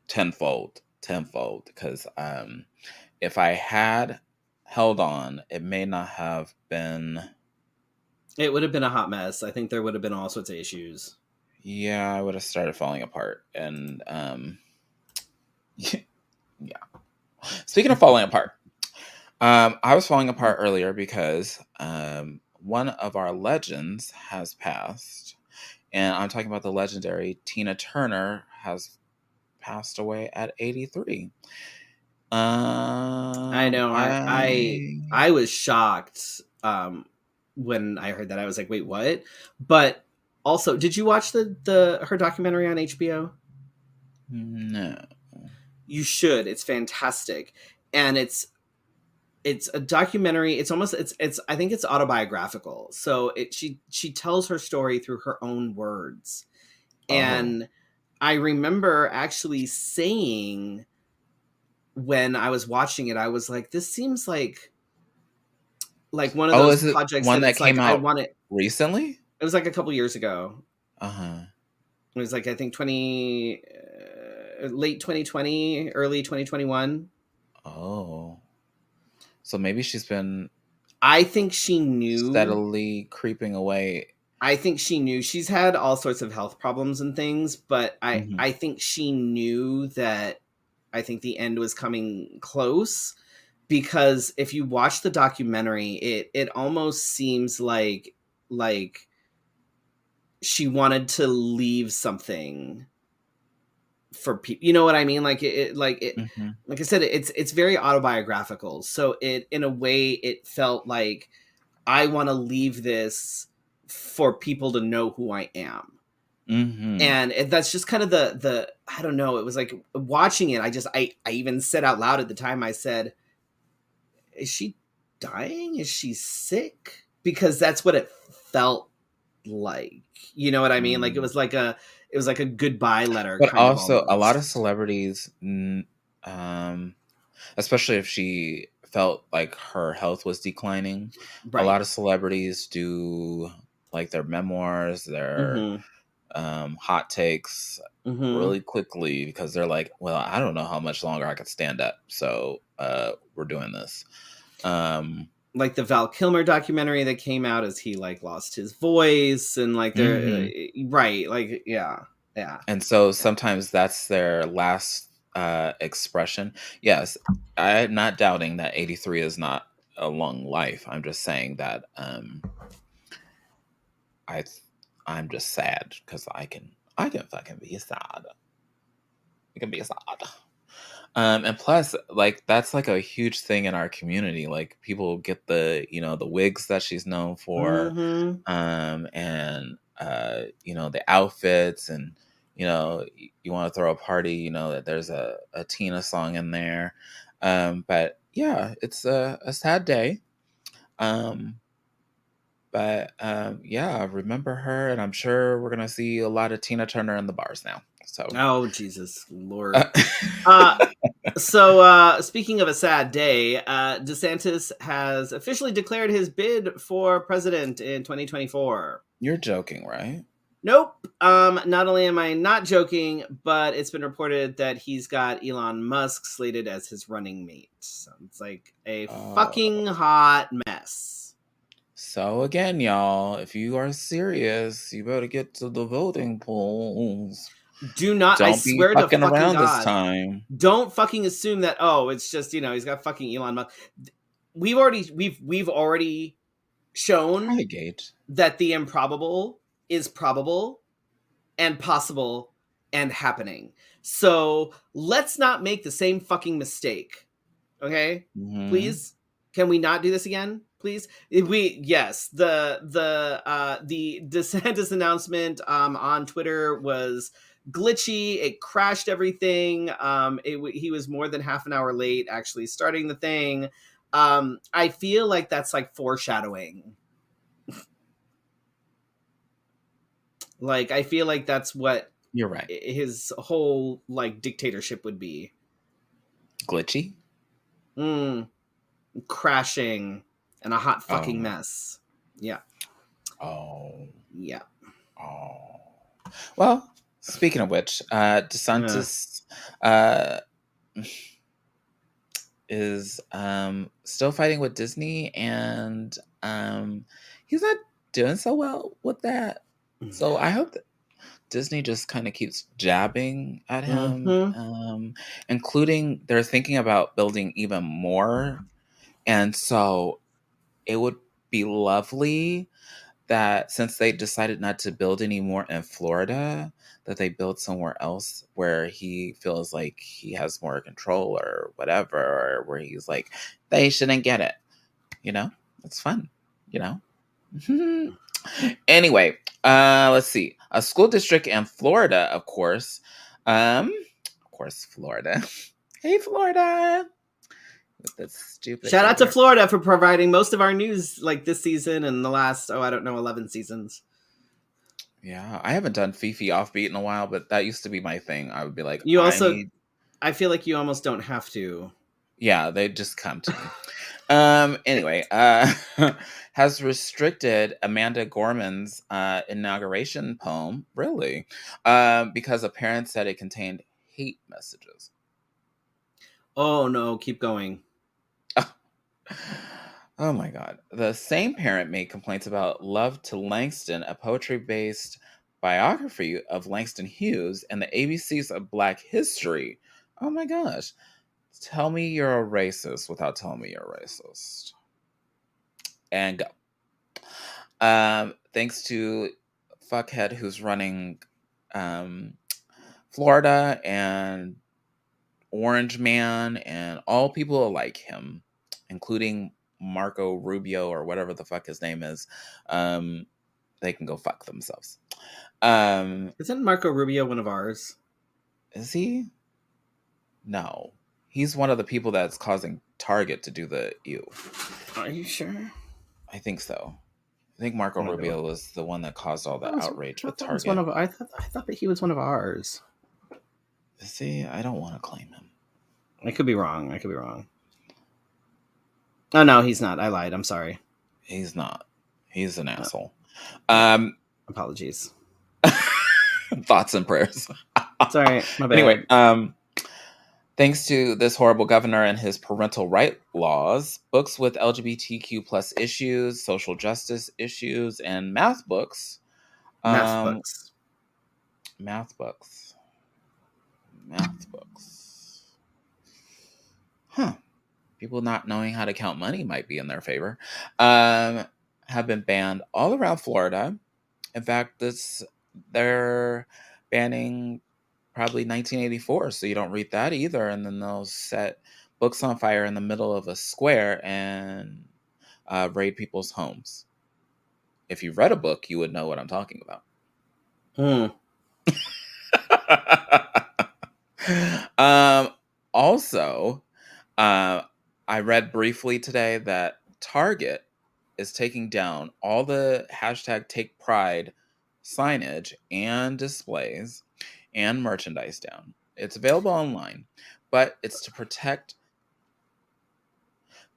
tenfold, because if I had held on, it may not have been. It would have been a hot mess. I think there would have been all sorts of issues. Yeah, I would have started falling apart. And yeah. Speaking of falling apart, I was falling apart earlier because one of our legends has passed. And I'm talking about the legendary Tina Turner has passed away at 83. I know. I I was shocked when I heard that. I was like, wait, what? But also, did you watch the her documentary on HBO? No. You should. It's fantastic. And it's a documentary. It's almost it's I think it's autobiographical. So she tells her story through her own words. Oh. And I remember actually saying, when I was watching it, I was like, this seems like one of Oh, those is it projects one that that it's like came I out want it. recently? It was like a couple years ago. Uh-huh. It was like, I think 20 late 2020, early 2021. Oh. So maybe she's been I think she knew. steadily creeping away. I think she knew. She's had all sorts of health problems and things, but Mhm. I think she knew that, I think the end was coming close, because if you watch the documentary, it almost seems like she wanted to leave something for people. You know what I mean? Mhm. Like I said, it's very autobiographical. So it, in a way, it felt like, I want to leave this for people to know who I am. Mhm. And that's just kind of the I don't know. It was like, watching it, I even said out loud at the time, I said, is she dying? Is she sick? Because that's what it felt like. You know what I mean? Like, Mm. it was like a goodbye letter, But kind of, also a lot of almost. celebrities, um, especially if she felt like her health was declining, a Right. lot of celebrities do like their memoirs, their Mm-hmm. hot takes Mm-hmm. really quickly, because they're like, well, I don't know how much longer I could stand up, so we're doing this. Like the Val Kilmer documentary that came out, as he like lost his voice, and like they're Mhm. right, like, yeah, yeah, And so yeah. sometimes that's their last expression. Yes, I'm not doubting that 83 is not a long life. I'm just saying that I I'm just sad because I can fucking be sad. I can be sad. And plus, like, that's like a huge thing in our community. Like, people get the wigs that she's known for, Mm-hmm. and the outfits, and you want to throw a party, that there's a Tina song in there. But yeah, it's a sad day. Um, but yeah, remember her, and I'm sure we're gonna see a lot of Tina Turner in the bars now. So. Oh, Jesus Lord. uh, uh so speaking of a sad day, DeSantis has officially declared his bid for president in 2024. You're joking, right? Nope. Not only am I not joking, but it's been reported that he's got Elon Musk slated as his running mate. So it's like a Oh. fucking hot mess. So again, y'all, if you are serious, you better get to the voting polls. Do not, I Don't be swear to fucking fucking around this God, time. don't fucking assume that, oh, it's just, he's got fucking Elon Musk. we've already shown Hi, Gage. that the improbable is probable and possible and happening. So let's not make the same fucking mistake. Okay? Mm-hmm. Please? Can we not do this again? Please? If we yes, the DeSantis announcement on Twitter was glitchy. It crashed everything. He was more than half an hour late actually starting the thing. I feel like that's like foreshadowing. Like I feel like that's what You're right. his whole like dictatorship would be. Glitchy? Mm, crashing and a hot fucking Oh. mess. Yeah. Oh. Yeah. Oh. Well, speaking of which, Uh, DeSantis is still fighting with Disney, and he's not doing so well with that. So I hope that Disney just kind of keeps jabbing at him, mm-hmm. including they're thinking about building even more. And so it would be lovely that since they decided not to build anymore in Florida, that they build somewhere else where he feels like he has more control or whatever, or where he's like, they shouldn't get it. You know, it's fun, you know? Anyway, let's see. A school district in Florida, of course, Florida. Hey, Florida. With this stupid Shout out to weather. Florida for providing most of our news like this season and the last, I don't know, 11 seasons. Yeah, I haven't done Fefe offbeat in a while, but that used to be my thing. I would be like, You I also, need, I feel like you almost don't have to. yeah, they just come to me. Anyway, has restricted Amanda Gorman's inauguration poem, really, because a parent said it contained hate messages. Oh no, keep going. Oh my God. The same parent made complaints about Love to Langston, a poetry based biography of Langston Hughes, and the ABC's of Black History. Oh my gosh. Tell me you're a racist without telling me you're a racist. And go. Thanks to Fuckhead who's running um, Florida and Orange Man and all people like him, including Marco Rubio or whatever the fuck his name is, they can go fuck themselves. Isn't Marco Rubio one of ours? Is he? No. He's one of the people that's causing Target to do the ew. Are you sure? I think so. I think Marco I'm gonna go. Rubio was the one that caused all the I outrage with thought that was one Target. of. I thought that he was one of ours. See, I don't want to claim him. I could be wrong. I could be wrong. Oh no, he's not. I lied. I'm sorry. He's not. He's an No, asshole. yeah. Um, Apologies. thoughts and prayers. Sorry, my Anyway, bad. thanks to this horrible governor and his parental right laws, books with LGBTQ plus issues, social justice issues, and math books. Math Um, books. math books. Math books. Huh. People not knowing how to count money might be in their favor. Have been banned all around Florida. In fact, they're banning probably 1984, so you don't read that either. And then they'll set books on fire in the middle of a square and raid people's homes. If you read a book, you would know what I'm talking about. Hmm. um, also, I read briefly today that Target is taking down all the hashtag Take Pride signage and displays and merchandise down. It's available online, but it's to protect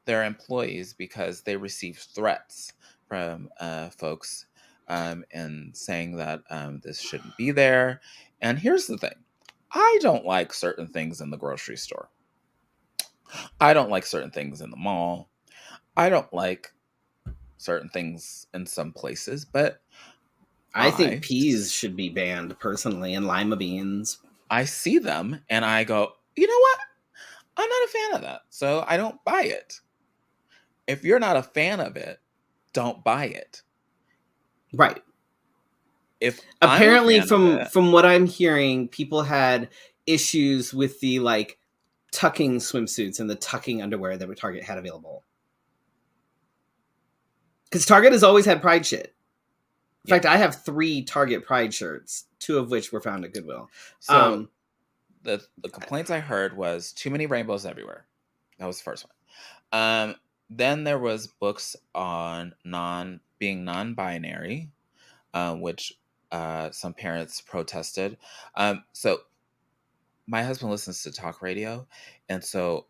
their employees because they receive threats from folks and saying that this shouldn't be there. And here's the thing. I don't like certain things in the grocery store. I don't like certain things in the mall. I don't like certain things in some places, but I think I peas should be banned personally, and lima beans. I see them and I go, you know what? I'm not a fan of that, so I don't buy it. if you're not a fan of it, don't buy it. Right. If I'm a Apparently, fan of from it, from what I'm hearing, people had issues with the like tucking swimsuits and the tucking underwear that Target had available. Because Target has always had Pride shit. In yeah. fact, I have 3 Target Pride shirts, 2 of which were found at Goodwill. So the complaints I heard was too many rainbows everywhere. That was the first one. Then there was books on being non-binary, which some parents protested. So my husband listens to talk radio, and so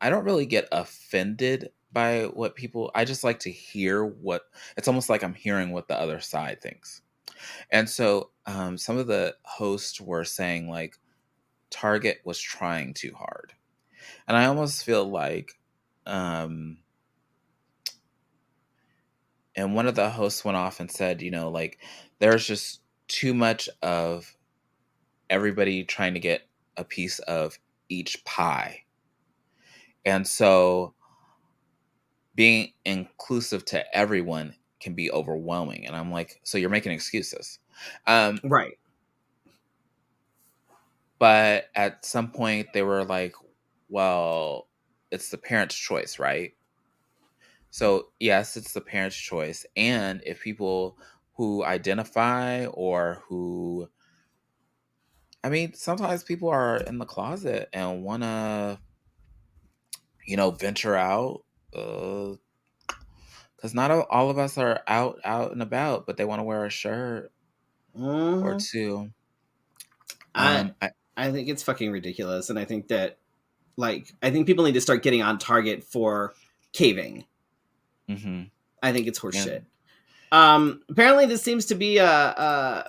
I don't really get offended by what people. I just like to hear what. It's almost like I'm hearing what the other side thinks. And so some of the hosts were saying like Target was trying too hard, and I almost feel like. And one of the hosts went off and said, like there's just too much of everybody trying to get a piece of each pie. And so being inclusive to everyone can be overwhelming. And I'm like, so you're making excuses. right. But at some point they were like, well, it's the parent's choice, right? So yes, it's the parent's choice. And if people who identify or who sometimes people are in the closet and want to, venture out. Because not all of us are out and about, but they want to wear a shirt or Mm-hmm. two. I I I think it's fucking ridiculous, and I think that I think people need to start getting on Target for caving. hmm I think it's horseshit. and Apparently, this seems to be a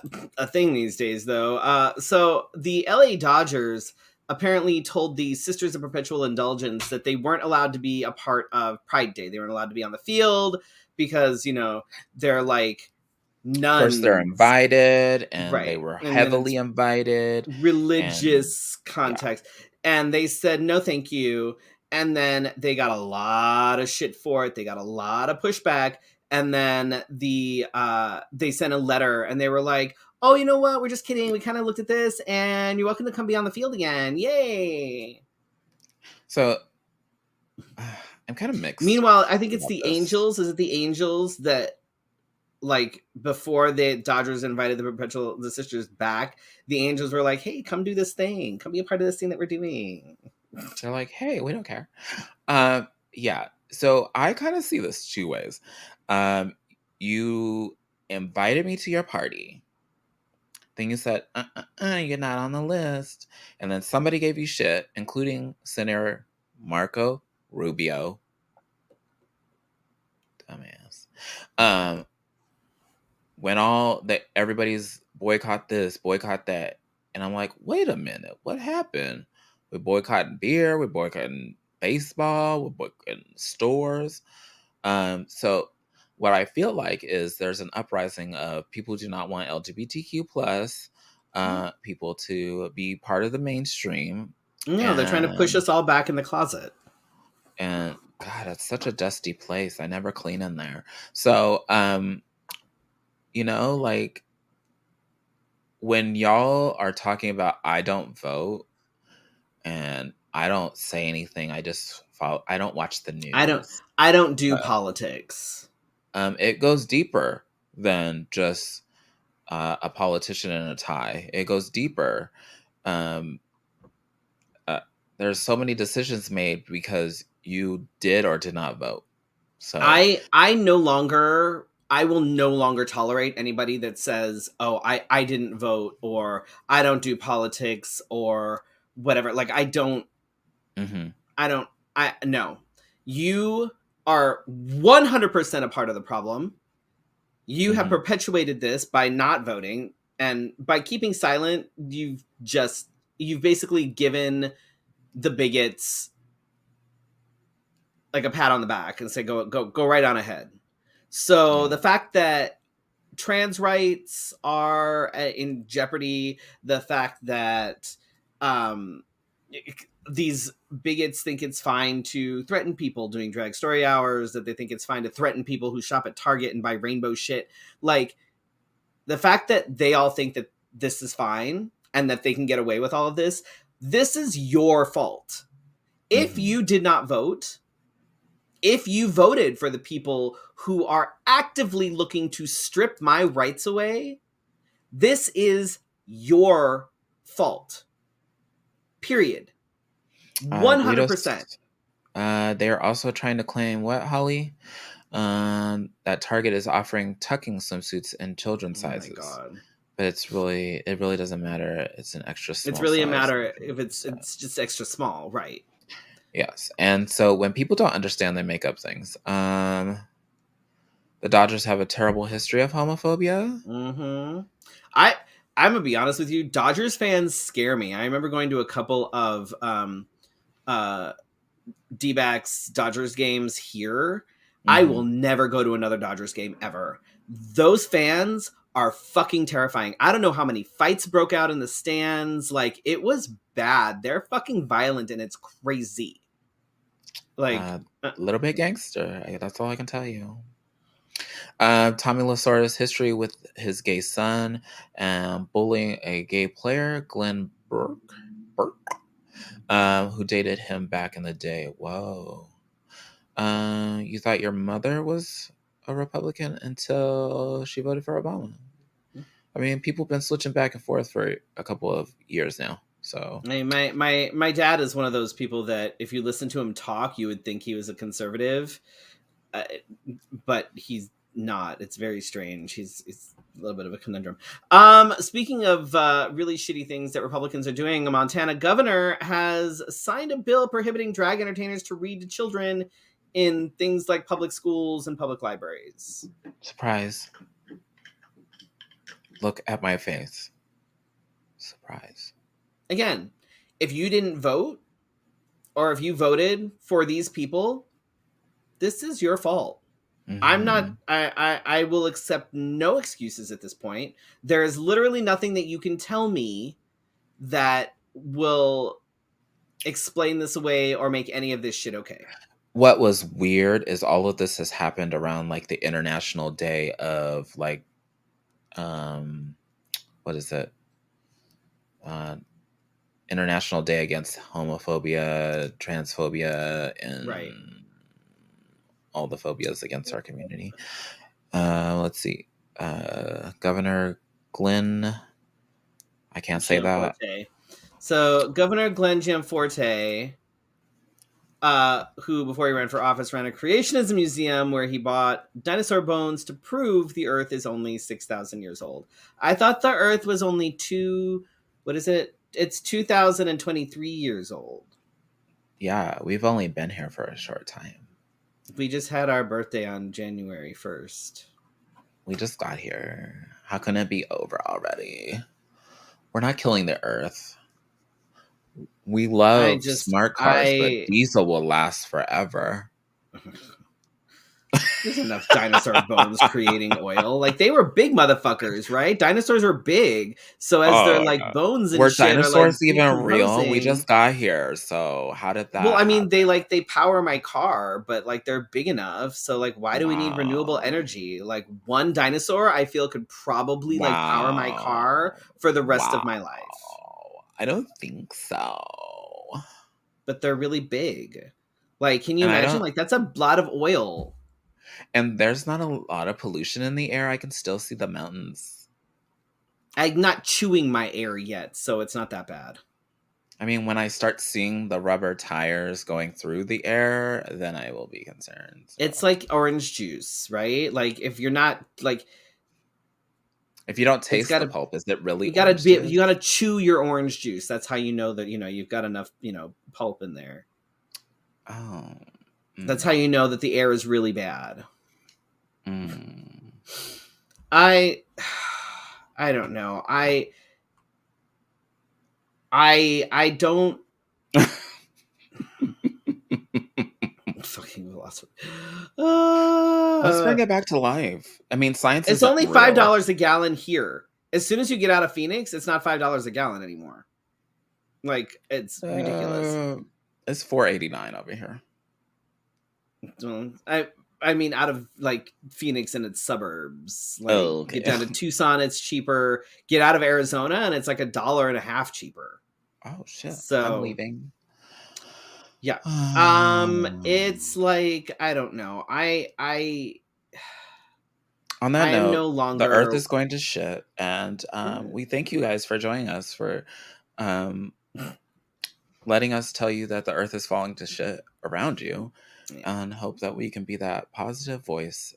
thing these days, though. So the LA Dodgers apparently told the Sisters of Perpetual Indulgence that they weren't allowed to be a part of Pride Day. They weren't allowed to be on the field because they're like first they're nuns, invited, and they right? were And then it's heavily invited, and religious yeah. context, and they said no thank you, and then they got a lot of shit for it. They got a lot of pushback, and then they sent a letter and they were like, oh, you know what, we're just kidding, we kind of looked at this and you're welcome to come be on the field again, yay. So I'm kind of mixed Meanwhile, I think it's about the this. Angels. Is it the Angels that, like, before the Dodgers invited the sisters back, the Angels were like, hey, come do this thing, come be a part of this thing that we're doing. They're like, hey, we don't care. Yeah. So I kind of see this two ways. Um, you invited me to your party. Then you said, you're not on the list. And then somebody gave you shit, including Senator Marco Rubio. Dumbass. Um, when everybody's boycott this, boycott that. And I'm like, wait a minute, what happened? We're boycotting beer, we're boycotting baseball, we're boycotting stores. So what I feel like is there's an uprising of people who do not want LGBTQ plus people to be part of the mainstream. No, they're trying to push And us all back in the closet. God, it's such a dusty place. I never clean in there. So like when y'all are talking about I don't vote and I don't say anything, I just follow. I don't watch the I don't news. I don't do politics. It goes deeper than just a politician in a tie. It goes deeper. Um, uh, there's so many decisions made because you did or did not vote. So, I will no longer tolerate anybody that says, "Oh, I didn't vote," or "I don't do politics," or whatever. Like, mhm, I don't I no. You are 100% a part of the problem. You have mhm, perpetuated this by not voting, and by keeping silent, you've basically given the bigots like a pat on the back and say go right on ahead. So yeah, the fact that trans rights are in jeopardy, the fact that um these bigots think it's fine to threaten people doing drag story hours, that they think it's fine to threaten people who shop at Target and buy rainbow shit. Like, the fact that they all think that this is fine and that they can get away with all of this, this is your fault. If Mhm. you did not vote, if you voted for the people who are actively looking to strip my rights away, this is your fault. Period. Guidos, 100%. they're also trying to claim what, Holly? That Target is offering tucking swimsuits in children's Oh my sizes, god. but it really doesn't matter. It's an extra It's small really a size. matter if it's just extra small, right? Yes, and so when people don't understand, they make up things. The Dodgers have a terrible history of homophobia. Mm-hmm. I I'm gonna be honest with you. Dodgers fans scare me. I remember going to a couple of uh D-backs Dodgers games here. I will Hmm. never go to another Dodgers game ever. Those fans are fucking terrifying. I don't know how many fights broke out in the stands. Like, it was bad. They're fucking violent and it's crazy. Like, Little bit gangster. That's all I can tell you. Tommy Lasorda's history with his gay son and bullying a gay player, Glenn Burke, who dated him back in the day. Whoa. You thought your mother was a Republican until she voted for Obama. I mean, people have been switching back and forth for a couple of years now. So, my dad is one of those people that if you listen to him talk, you would think he was a conservative, uh, but he's not. It's very strange. He's a little bit of a conundrum. Speaking of really shitty things that Republicans are doing, a Montana governor has signed a bill prohibiting drag entertainers to read to children in things like public schools and public libraries. surprise. Look at my face. Surprise. Again, if you didn't vote or if you voted for these people, this is your fault. I'm not. Hmm. I will accept no excuses at this point. There is literally nothing that you can tell me that will explain this away or make any of this shit okay. What was weird is all of this has happened around like the International Day of like, um, what is it? Uh, International Day Against Homophobia, Transphobia, Right. and all the phobias against our community. Let's see. Governor Glenn, I can't say that. Gianforte. So Governor Glenn Gianforte, who before he ran for office ran a creationism museum where he bought dinosaur bones to prove the Earth is only 6,000 years old. I thought the Earth was only what is it? It's 2023 years old. Yeah, we've only been here for a short time. We just had our birthday on January 1st. We just got here. How can it be over already? We're not killing the earth. We I love just, smart cars, but I, diesel will last forever. There's enough dinosaur bones creating oil. Like, they were big motherfuckers, right? Dinosaurs were big. So as their Oh my like god. bones and Were shit are like dinosaurs even real? We decomposing. just got here, so how did Well, I that mean, happen? they power my car, but like they're big enough. So like, why do we need renewable Wow. energy? Like, one dinosaur, I feel could probably like power my car Wow. for the rest of Wow. my life. I don't think so. But they're really big. Like, can you And I imagine? don't Like, that's a lot of oil. and there's not a lot of pollution in the air. I can still see the mountains. I'm not chewing my air yet, so it's not that bad. I mean, when I start seeing the rubber tires going through the air, then I will be concerned. It's So, like orange juice, right? Like, if you're not like, if you don't it's taste the gotta pulp, is it really you gotta orange be juice? you gotta chew your orange juice. That's how you know that you've got enough pulp in there. Oh. That's how you know that the air is really bad. Mm. I I don't know. I don't fucking lost. Let's Uh, bring it back to life. I mean, science it's isn't only real. $5 a gallon here. As soon as you get out of Phoenix, it's not $5 a gallon anymore. Like, it's ridiculous. Uh, it's $4.89 over here. Well, I mean, out of like Phoenix and its suburbs, like Oh, get okay. down to Tucson, it's cheaper. Get out of Arizona, and it's like $1.50 cheaper. Oh shit! I'm So leaving. yeah, it's like I don't know. On that I'm note, no the Earth longer. is going to shit, and Yeah. we thank you guys for joining us for um, letting us tell you that the Earth is falling to shit around you, and hope that we can be that positive voice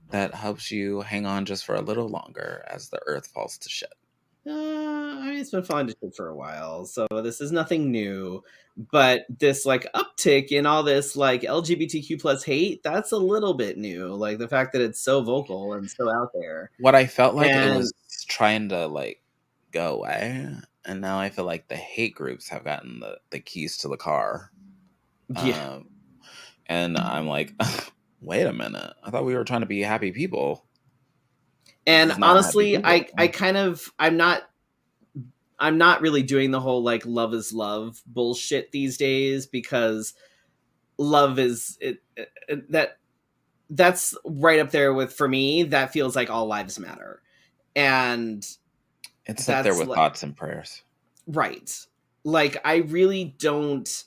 that helps you hang on just for a little longer as the Earth falls to shit. I mean, it's been falling to shit for a while, so this is nothing new. But this like uptick in all this like LGBTQ plus hate, that's a little bit new. Like the fact that it's so vocal and so out there. What I felt like it And was trying to like go away, and now I feel like the hate groups have gotten the keys to the car. yeah. Um, and I'm like, wait a minute, I thought we were trying to be happy people. This And is not happy honestly, people. I kind of I'm not really doing the whole like love is love bullshit these days, because love is that's right up there with, for me, that feels like all lives matter. And It's up there that's with like thoughts and prayers. right. Like I really don't,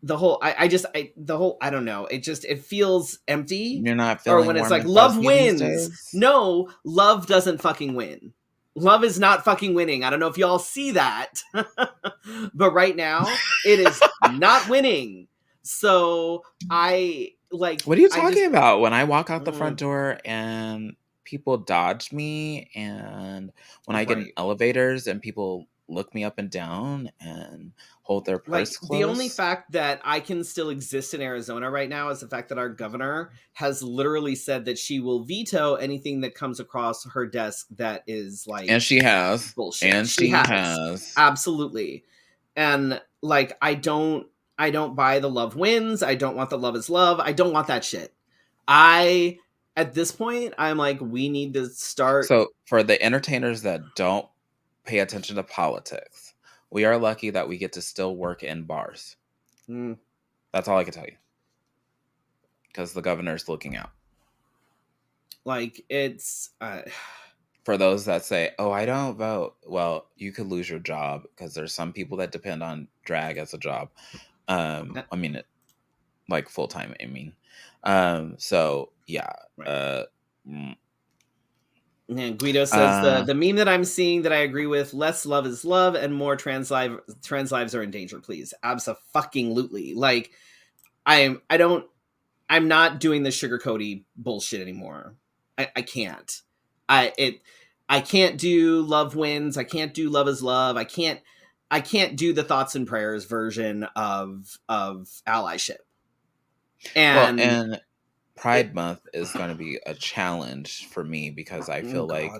the whole I just the whole, I don't know, it feels empty. You're not Or feeling when it's warm like and love fuzzy these wins. days? No, love doesn't fucking win. Love is not fucking winning. I don't know if y'all see that. But right now it is not winning. So What are you I just talking about? When I walk out the front mm, door and people dodge me, and when I get in right. elevators and people look me up and down and hold their Like purse the only close. fact that I can still exist in Arizona right now is the fact that our governor has literally said that she will veto anything that comes across her desk that is And like she has. bullshit. And She she has. has. Absolutely. And like I don't buy the love wins. I don't want the love is love. I don't want that shit. I At this point I'm like, we need to start. So for the entertainers that don't pay attention to politics, we are lucky that we get to still work in bars. Mm, That's all I can tell you. Because the governor's looking out. like it's For those that say, "Oh, I don't vote," well, you could lose your job because there's some people that depend on drag as a job. I mean, like full time. I mean, so yeah. right. Uh, mm, And Guido says uh, the meme that I'm seeing that I agree with: less love is love, and more trans lives are in danger. Please, abso-fucking-lutely. Like I don't, I'm not doing the sugarcoaty bullshit anymore. I can't. I can't do love wins. I can't do love is love. I can't do the thoughts and prayers version of allyship. well, And and it Pride Month is going to be a challenge for me because I oh feel like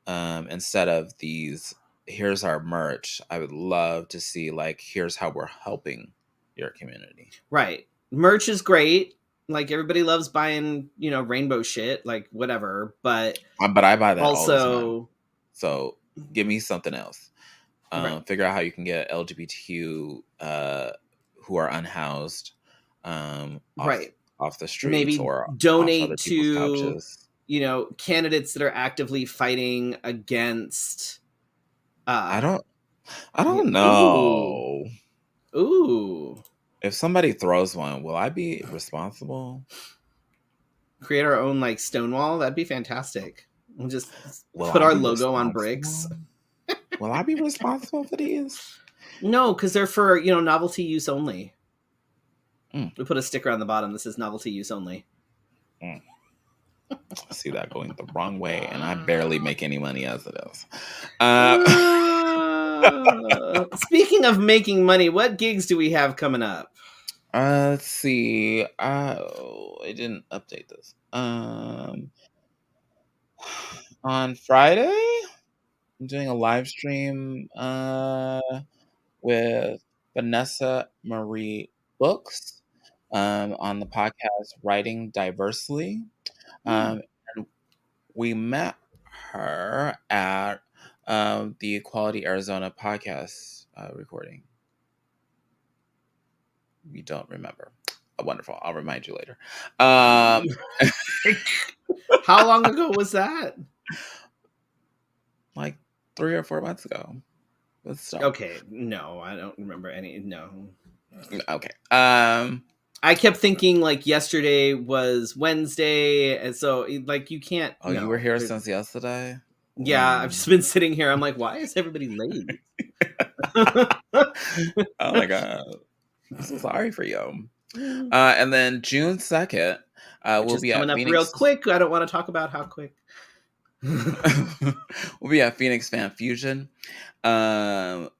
god. instead of these, here's our merch, I would love to see like, here's how we're helping your community. Right. Merch is great. Like everybody loves buying, rainbow shit, like whatever. But But I buy that all the time. also, So give me something else. right, Figure out how you can get LGBTQ who are unhoused off right. the streets Maybe or off other donate people's to, couches. candidates that are actively fighting against. I Uh, don't. I don't ooh, know. ooh. If somebody throws one, will I be responsible? Create our own like Stonewall. That'd be fantastic. We'll just Will put I our be logo on bricks. responsible? Will I be responsible for these? No, because they're for novelty use only. Mm, We put a sticker on the bottom that says novelty use only. mm. I see that going the wrong way, and I barely make any money as it is. Uh, Speaking of making money, what gigs do we have coming up? let's see. Oh, I didn't update this. On Friday, I'm doing a live stream with Vanessa Marie Books on the podcast Writing Diversely. Hmm. And we met her at the Equality Arizona podcast recording. We don't remember. Wonderful. I'll remind you later. How long ago was that? Like 3 or 4 months ago. But still. Okay, no, I don't remember any. No. Okay. I kept thinking like yesterday was Wednesday, and so like you can't. Oh, you were here since yesterday? Yeah, I've just been sitting here. I'm like, why is everybody late? Oh my god, I'm so sorry for you. And then June 2nd, we'll Just be coming at up real Phoenix. quick. I don't want to talk about how quick. We'll be at Phoenix Fan Fusion, and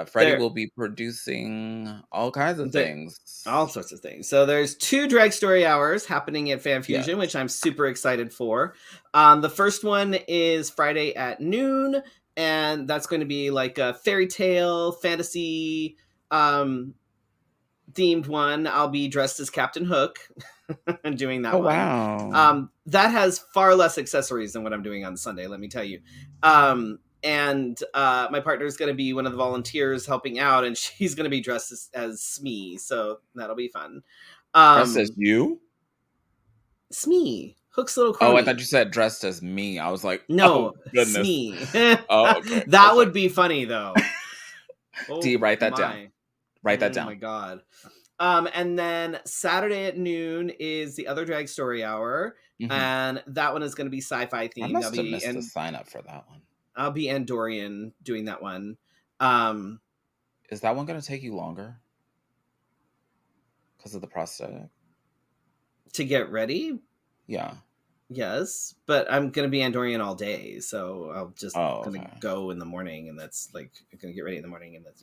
Freddy will be producing all kinds of things. All sorts of things. So there's 2 drag story hours happening at Fan Fusion, Yes. which I'm super excited for. The first one is Friday at noon, and that's going to be like a fairy tale fantasy themed one. I'll be dressed as Captain Hook and doing that one. Wow. That has far less accessories than what I'm doing on Sunday, let me tell you. And my partner is going to be one of the volunteers helping out, and she's going to be dressed as Smee, so that'll be fun. Dressed as you? Smee, Hook's little crony. Oh, I thought you said dressed as me. I was like, no, oh goodness. Smee. Oh, okay. That would be funny though. Do you write that down? Write that down. Oh my god. And then Saturday at noon is the other drag story hour, and that one is going to be sci-fi themed. I must have missed the sign up for that one. I'll be Andorian doing that one. Is that one going to take you longer because of the prosthetic? To get ready? Yeah. Yes, but I'm going to be Andorian all day, so I'll just going to go in the morning, and that's like I'm going to get ready in the morning, and that's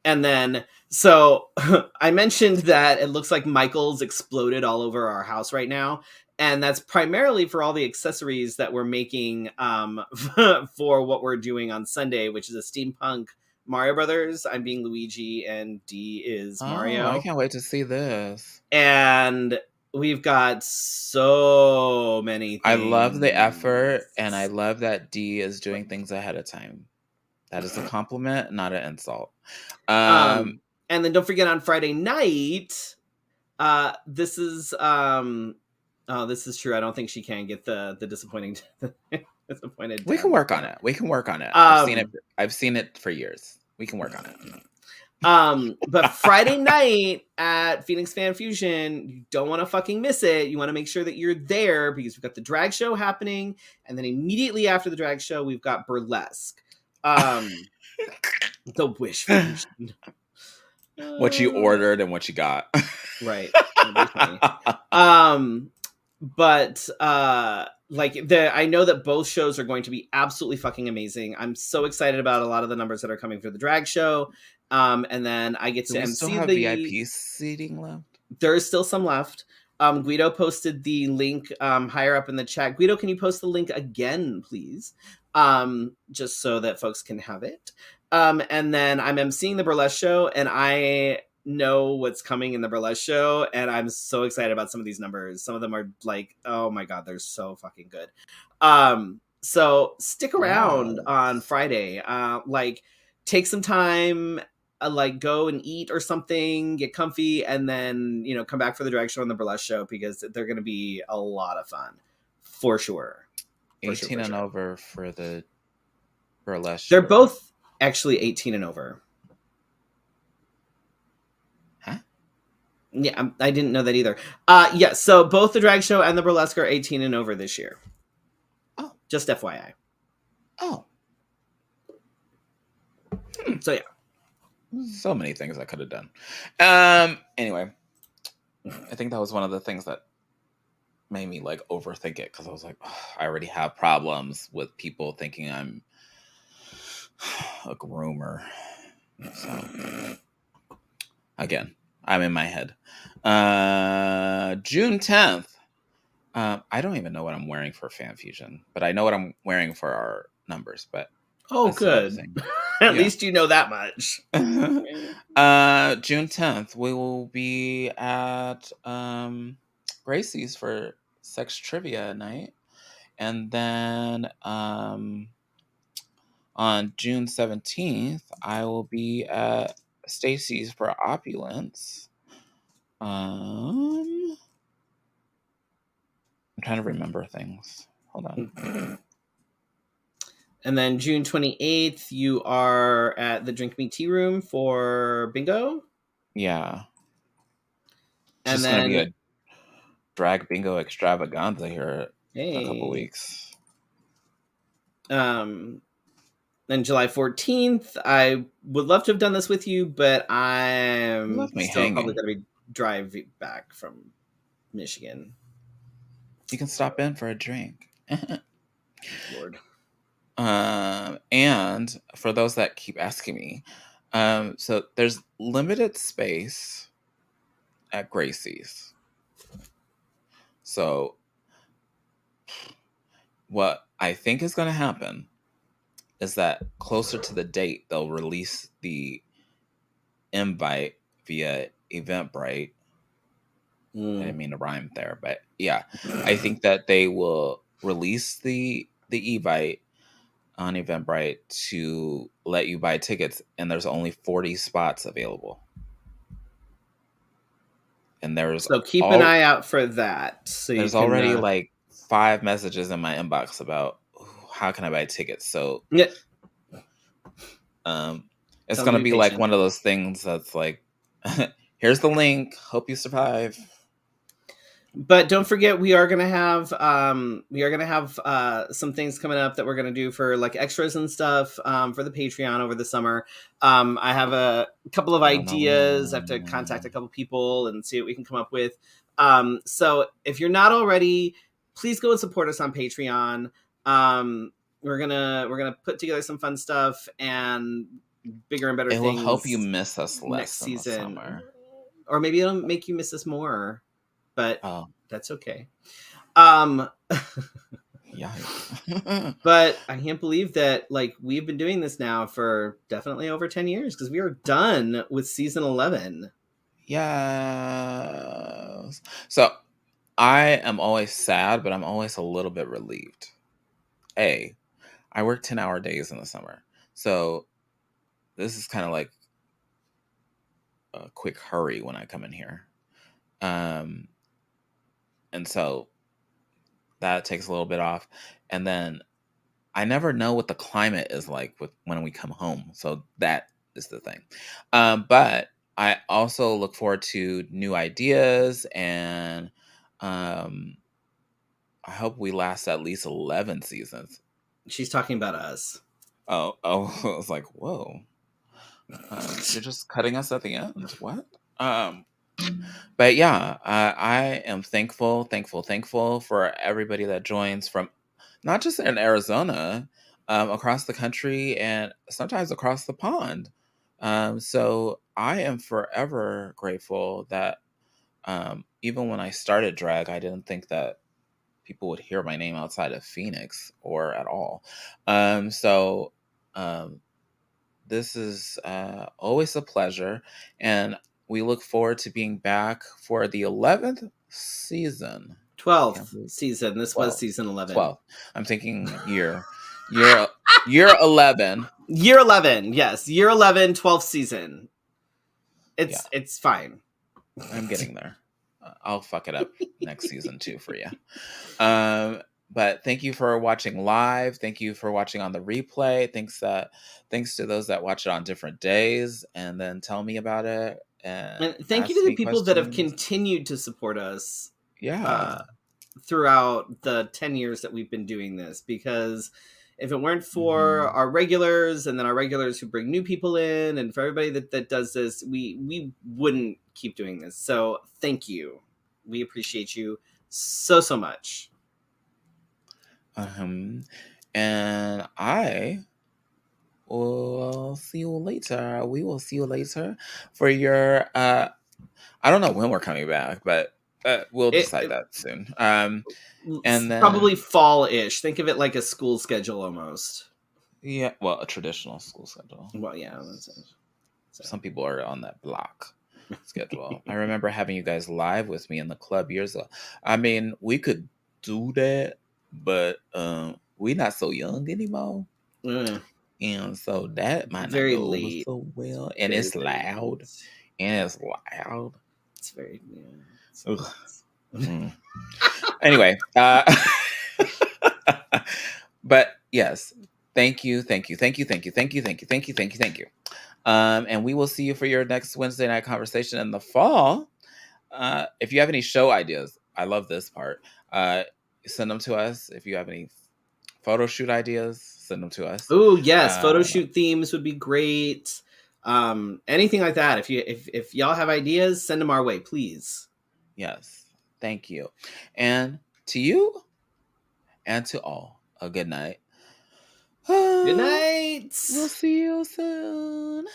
and then, so I mentioned that it looks like Michael's exploded all over our house right now. And that's primarily for all the accessories that we're making for what we're doing on Sunday, which is a steampunk Mario Brothers. I'm being Luigi and D is Mario. I can't wait to see this. And we've got so many things. I love the effort, and I love that D is doing things ahead of time. That is a compliment, not an insult. And then don't forget on Friday night, this is this is true. I don't think she can get the disappointed. We can work on it. I've seen it for years. We can work on it. But Friday night at Phoenix Fan Fusion, you don't want to fucking miss it. You want to make sure that you're there because we've got the drag show happening, and then immediately after the drag show, we've got burlesque. The wish version. What you ordered and what you got. Right. But I know that both shows are going to be absolutely fucking amazing. I'm so excited about a lot of the numbers that are coming for the drag show. And then I get to MC still have VIP seating left. There is still some left. Guido posted the link higher up in the chat. Guido, can you post the link again, please? Just so that folks can have it. And then I'm emceeing the burlesque show, and I know what's coming in the burlesque show, and I'm so excited about some of these numbers. Some of them are like, oh my god, they're so fucking good. So stick around on Friday. Take some time, go and eat or something, get comfy, and then come back for the drag show and the burlesque show, because they're going to be a lot of fun for sure. 18 and over for the burlesque. They're both actually 18 and over. Huh? Yeah, I didn't know that either. Yeah, so both the drag show and the burlesque are 18 and over this year. Oh. Just FYI. Oh. So yeah. So many things I could have done. Anyway, I think that was one of the things that made me overthink it, because I was like, oh, I already have problems with people thinking I'm a groomer. So again, I'm in my head. June 10th. I don't even know what I'm wearing for Fan Fusion, but I know what I'm wearing for our numbers. But good. At least you know that much. June 10th, we will be at Gracie's for sex trivia night, And then on June 17th, I will be at Stacy's for Opulence. I'm trying to remember things. Hold on. And then June 28th, you are at the Drink Me Tea Room for bingo. Yeah. It's And just going to be then, a drag bingo extravaganza here in a couple hey, weeks. then July 14th, I would love to have done this with you, but You I'm left me still probably hanging. going to be driving back from Michigan. You can stop in for a drink. Lord. And for those that keep asking me, so there's limited space at Gracie's. So what I think is going to happen is that closer to the date, they'll release the invite via Eventbrite. I didn't mean to rhyme there, but yeah, I think that they will release the Evite on Eventbrite to let you buy tickets, and there's only 40 spots available. And So keep an eye out for that. So you there's can. already like 5 messages in my inbox about how can I buy tickets. So Yeah. it's Tell them gonna to be be like patient. one of those things that's like, here's the link. Hope you survive. But don't forget, we are gonna have some things coming up that we're gonna do for like extras and stuff for the Patreon over the summer. I have a couple of I don't know ideas. I have to contact a when. couple people and see what we can come up with. So if you're not already, please go and support us on Patreon. We're gonna put together some fun stuff and bigger and better It will help you things miss us next less in the season, summer. or maybe it'll make you miss us more. But Oh, that's okay. Um, yikes. but I can't believe that like we've been doing this now for definitely over 10 years because we are done with season 11. Yes. So I am always sad, but I'm always a little bit relieved. I work 10-hour days in the summer. So this is kind of like a quick hurry when I come in here. Um, and so that takes a little bit off. And then I never know what the climate is like with when we come home. So that is the thing. But I also look forward to new ideas, and um, I hope we last at least 11 seasons. She's talking about us. I was like, whoa. You're just cutting us at the end. What? But yeah, I am thankful for everybody that joins from not just in Arizona, across the country and sometimes across the pond. So I am forever grateful that even when I started drag, I didn't think that people would hear my name outside of Phoenix or at all. So um, this is always a pleasure, and we look forward to being back for the 11th season. Can't 12th believe season. This was 12. season 11. 12. I'm thinking year year 11. Year 11. Yes, year 11, 12th season. Yeah, It's fine. I'm getting there. I'll fuck it up next season too for you. Um, but thank you for watching live. Thank you for watching on the replay. Thanks to those that watch it on different days and then tell me about it and And thank you to ask the me people that have questions. continued to support us Yeah. uh, throughout the 10 years that we've been doing this, because if it weren't for Hmm. our regulars and then our regulars who bring new people in and for everybody that does this, we wouldn't keep doing this. So thank you. We appreciate you so much. Um, and I will see you later. We will see you later for your I don't know when we're coming back, but we'll decide It that soon. it's And then probably fall-ish. Think of it like a school schedule almost. yeah, well, a traditional school schedule. Well, yeah, that's it. So. Some people are on that block schedule. I remember having you guys live with me in the club years ago. I mean, we could do that, but we not so young anymore. Mm, And so that might not very go over late. so well. And Very, it's very loud. late. And it's loud. It's very, yeah. Ugh. Mm. Anyway, but yes, thank you, thank you, thank you, thank you, thank you, thank you, thank you, thank you, thank you. And we will see you for your next Wednesday night conversation in the fall. If you have any show ideas, I love this part. Send them to us. If you have any photo shoot ideas, send them to us. Oh yes, photo Uh, shoot themes would be great. Anything like that. If y'all have ideas, send them our way, please. yes, thank you. And to you and to all, a good night. Good night. We'll see you soon.